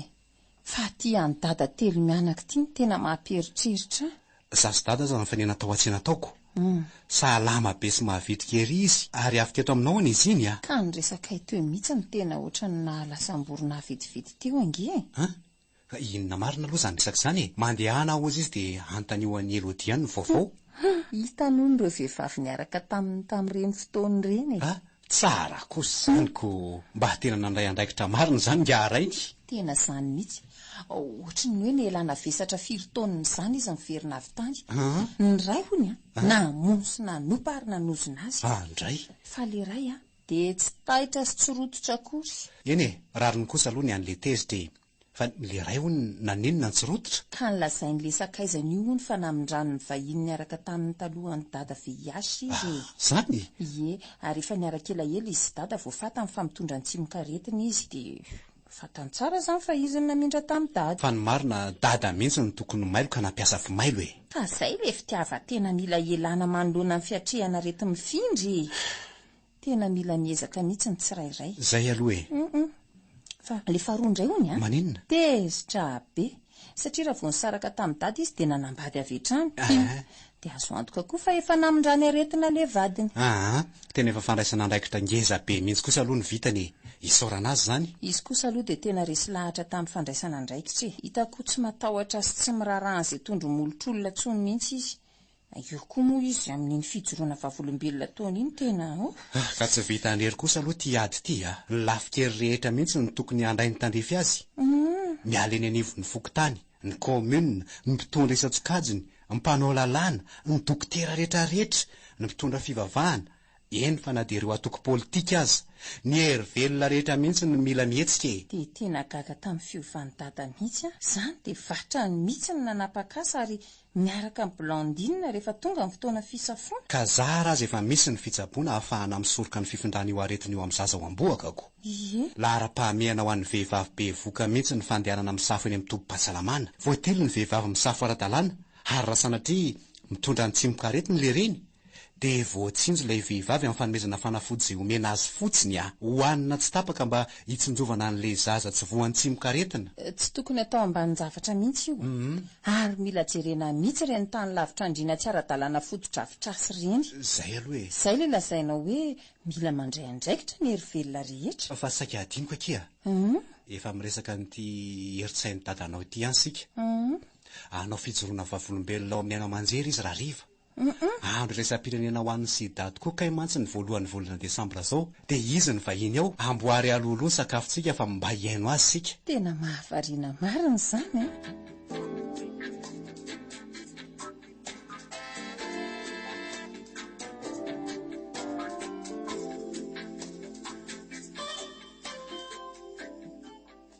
fa ty any dada telo mianaka ty tena mamperitreritra. Zasy dada zany fa nenatao atsena ataoko. Salama be sy mahavitrika ery izy ary afaka eto aminao any izy iny Ka ny resaka ito mihitsy ny tena ohatra ny nahalasam-borona vitivity teo ange. Inona marina aloha zany resaka izany mandehana hozy izy dia antanio an'ny Elodia ny vaovao. Hitanony ireo vehivavy niaraka tamin'ireny fotoany ireny. Tsara kosa izanyko mba tena nandray andraikitra marina izany ngarainy. Tena izany mihitsy. Ohatra ny hoe nielana vesatra 4 taonina izany izy miverina avy tany. Ny ray hony namono sy nanompa ary nanozona azy. Ndray. Fa le ray dia tsy taitra sy tsy rototra akory. Eny rariny kosa aloha ny an'le tezitra fa le ray hony nanenina ny tsy rototra. Ka nilazain'le sakaizany io hony fa namindrano ny vahiny niaraka tamin'ny talohan'ny dada Viasy izy. Zany? Ie, ary efa niaraka ela izy dada vao fatany fa mitondra ny tsimokaretina izy dia fantany tsara izany fa izy ny namindra tamin'ny dada. Fa ny marina dada mihitsy ny tokony mailo ka nampiasa fimailo Ka izay le fitiava tena mila elana manoloana ny fiatrehana rety mifindry. Tena mila miezaka mihitsy ny tsirairay. Zay aloha Fa le faharoa indray hony Manenina? Tezitra be. Satria raha vao nisaraka tamin'ny dada izy dia nanambady avy hatrany. Dia azo antoka koa fa efa namindrany aretina le vadiny. Tena efa fandraisana andraikitra ngeza be mihitsy kosa aloha ny vitany. Isaorana azy zany. Izy kosa aloha dia tena resy lahatra tamin'ny fandraisana andraikitra. Hitako tsy matahotra sy tsy mirarahana izay tondro molotr'olona tsony mihitsy izy. Io koa moa izy amin'iny fijoroana vavolombelona taona iny tena Ka tsy vita anery kosa aloha ty ady ty lafikery rehetra mihitsy ny tokony handray ny tandrefy azy. Miala eny anivon'ny fokotany, ny commune, ny mpitondra isa-tsokajiny, ny mpanao lalàna, ny dokotera rehetra rehetra, ny mpitondra fivavahana, eny fa na dia ireo atoko politika aza ny hery velona rehetra mihitsy ny mila mihetsika e. dia tena gaga tamin'ny fiovan'ny dada mihitsy izany dia varotra ny mihitsy ny nanapakasa ary miaraka amin'ny blandine rehefa tonga ny fotoana fisafoana. Ka zara azy efa misy ny fitsaboana ahafahana misoroka ny fifindrana io aretiny io amin'ny zaza ho amboakako. Ie. Lahara-pahamehana ho an'ny vehivavy be voka mihitsy ny fandehanana misafo eny amin'ny tobo-pahasalamana. Voately ny vehivavy misafo ara-dalàna ary raha sanatria mitondra ny tsimokaretiny le reny dia voatsinjo ilay vehivavy amin'ny fanomezana fanafody izay omena azy fotsiny hohanina tsy tapaka mba hitsinjovana an'ilay zaza tsy voan'ny tsimokaretina. Tsy tokony atao ambanin-javatra mihitsy io. Ary mila jerena mihitsy ireny tany lavitra andriana tsy ara-dalàna foto-drafitrasy ireny. Zay aloha e. Izay ilay lazaina hoe mila mandray andraikitra ny hery velona rehetra. Fa saika adiniko akia. Efa miresaka n'ity heritsain'ny dadanao ity ihany sika. Anao fijoroana vavolombelona ao amin'ny haino aman-jery izy raha riva. Andro raisam-pirenena ho an'ny sida tokoa kay mantsy ny voalohan'ny volana desambra zao dia izy ny vahiny ao amboary alohaloha ny sakafontsika fa mba hiaino azy sika. Tena mahavariana marina izany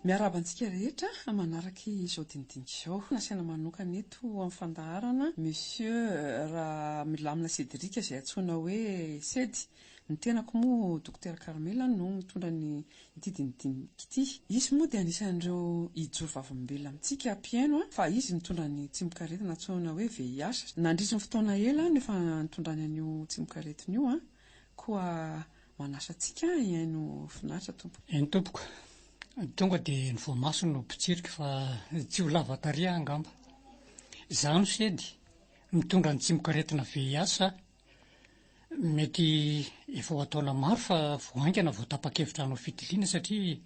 miarabantsika rehetra manaraka izao dinidiniky izao. Nasaina manokana eto amin'ny fandaharana monsieur raha milamina Cédric izay antsoina hoe Sedy. Ny tenako moa dokotera Carmela no mitondra ny ity dinidiniky ity. Izy moa dia anisan'ireo hijoro vavolombelona amintsika mpiaino fa izy mitondra ny tsimokaretina antsoina hoe VIH. Nandritry ny fotoana ela nefa nitondrany an'io tsimokaretina io koa manasa antsika hiaino finaritra tompo. Eny tompoko. Tonga dia ny voamaso no pitsirika fa tsy ho lava tareha angamba. Izany Sedy mitondra ny tsimokaretina VIH mety efa ho ataona maro fa voaingana vao tapa-kevitra anao fitiliana satria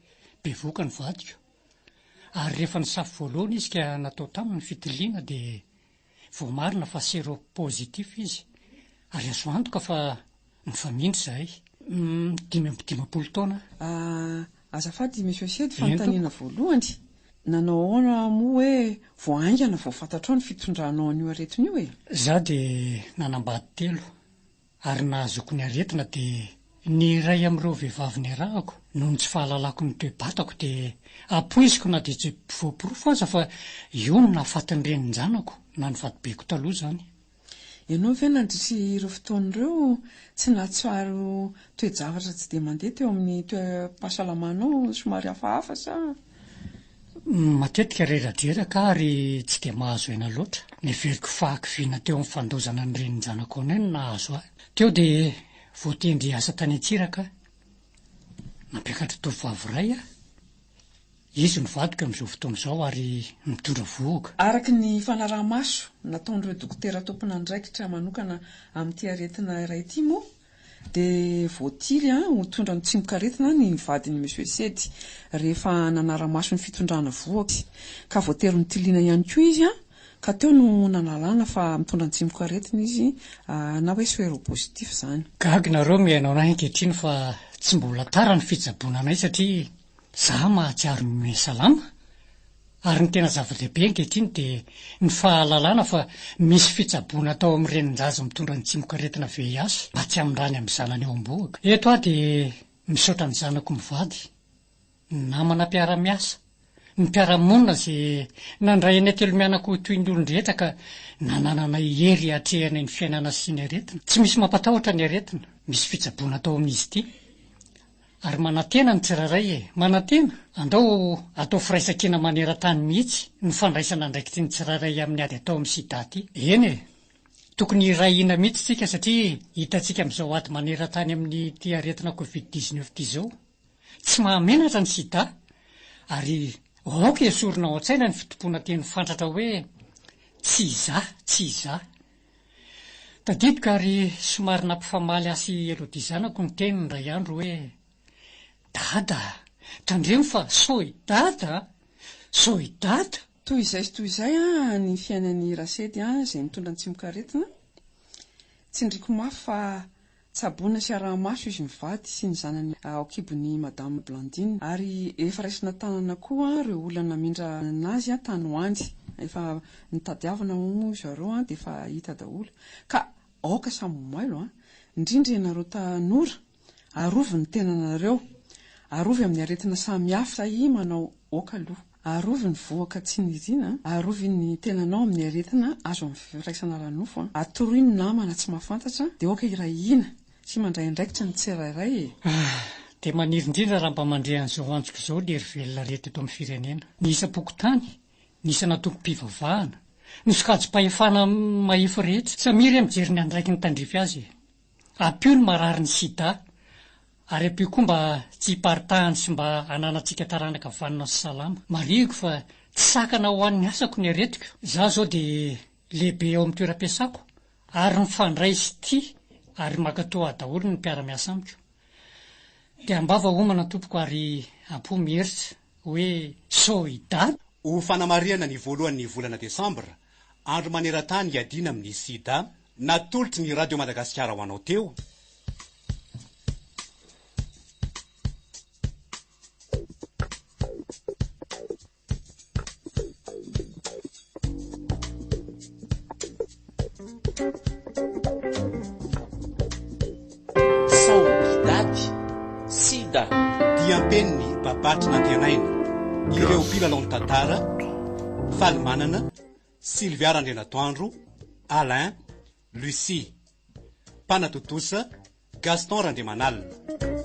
be voka ny vadiko. Ary rehefa ny safo voalohany izy ka natao taminy fitiliana dia vao marina fa séropositif izy. Ary azo antoka fa ny famindry izahay 5 taona. Azafady monsieur Sedy fanontaniana voalohany. Nanao ahoana moa hoe voaingana vao fantatrao ny fitondranao an'io aretiny io e? Za dia nanambady 3 ary nahazoko ny aretina dia ny iray amin'ireo vehivavy ny arahako noho ny tsy fahalalako ny toe-batako dia apoiziko na dia tsy voapirofo aza fa io no nahafatin'ny renin-janako na ny vadibeko taloha izany. Ianao ve nandritry ireo fotoan'ireo tsy nahatsaro toe-javatra tsy dia mandeha teo amin'ny toe-pahasalamanao somary hafahafa sa? Matetika reradreraka ary tsy dia mahazo aina loatra. Neveriko fahakiviana teo amin'ny fandozana ny renin-janako anay no nahazo ahy. Teo dia voatendry asa tany Antsiraka nampiakatra tovovavy iray izy ny vadiko amin'izao fotoana izao ary mitondra vohoka. Araka ny fanaraha-maso nataon'ireo dokotera tompon'andraikitra manokana amin'ity aretina iray ity moa dia voatiry ho tondra ny tsimokaretina ny vadiny monsieur Sedy rehefa nanara-maso ny fitondrana vohoka ka voatery nitiliana ihany koa izy ka teo no nanalana fa mitondra ny tsimokaretina izy na hoe séropositif izany. Gaga nareo mihainao anahy ankehitriny fa tsy mbola tara ny fitsaboana anay satria za mahatsiaro ny salama ary ny tena zava-dehibe ankehitriny dia ny fahalalana fa misy fitsaboana atao amin'ny renin-jaza mitondra ny tsimokaretina VIH mba tsy hamindrany amin'ny zanany eo am-bohaka. Eto aho dia misaotra ny zanako mivady, ny namana mpiara-miasa, ny mpiara-monina izay nandray anay telo mianako toy ny olon-drehetra ka nananana hery hatrehana ny fiainana sy ny aretina. Tsy misy mampatahotra ny aretina, misy fitsaboana atao amin'izy ity. Ary manantena ny tsiraray manantena. Andao atao firaisakena maneran-tany mihitsy ny fandraisana andraikitry ny tsiraray amin'ny ady atao amin'ny sida ity. Eny tokony irahina mihitsy tsika satria hitantsika amin'izao ady maneran-tany amin'ny ity aretina Covid-19 ity izao. Tsy mahamenatra ny sida ary aoka esorina ao an-tsaina ny fitompona teny fantatra hoe tsy izaho. Tadidiko ary somary nampifamaly asy elody zanako ny teny ndray andro hoe dada, tandremo fa soy dada. Toy izay ny fiainan'ny Rasedy izay mitondra ny tsimokaretina. Tsindriko mafy fa tsaboana sy arahamaso izy mivady sy ny zanany ao akibony madame Blandine ary efa raisina tanana koa ireo olona namindra anazy tany hoandy. Efa nitadiavana moa zareo dia efa hita daholo ka aoka samy moailo indrindra ianareo tanora, arovy ny tenanareo, arovy amin'ny aretina samihafa i manao oka aloha, arovy ny voaka tsy nirina, arovy ny tenanao amin'ny aretina azo amin'ny firaisana ranofo, atoroy ny namana tsy mahafantatra dia oka irahina sy mandray andraikitra ny tsirairay. Dia manirindrindra raha mba mandre an'izao antsika izao dia ry velona reto eto amin'ny firenena. Ny isam-pokotany, ny isanatokom-pivavahana, ny sokajim-pahefana mahefo rehetra. Samiry mijery ny andraiky ny tandrify azy. Ampio ny marary ny sida, ary ampio koa mba tsy hiparitahany sy mba ananantsika taranaka vanona sy salama. Mariko fa tsy sakana ho an'ny asako ny aretiko. Izaho izao dia lehibe ao amin'ny toeram-piasako, ary mifandray sy tia, ary mankatoa daholo ny mpiara-miasa amiko. Dia ambava homana tompoko ary ampo mieritra hoe soida. Ho fanamariana ny voalohan'ny volana desambra, andro maneran-tany hiadiana amin'ny sida, natolotry ny radio Madagasikara ho anao teo. Saoidady, sida. Diampeniny babatry nantenaina, ireo mpilalao tantara, Falimanana, Sylvia Randrianatoandro, Alain, Lucie, Panatotosa, Gaston Randemanal.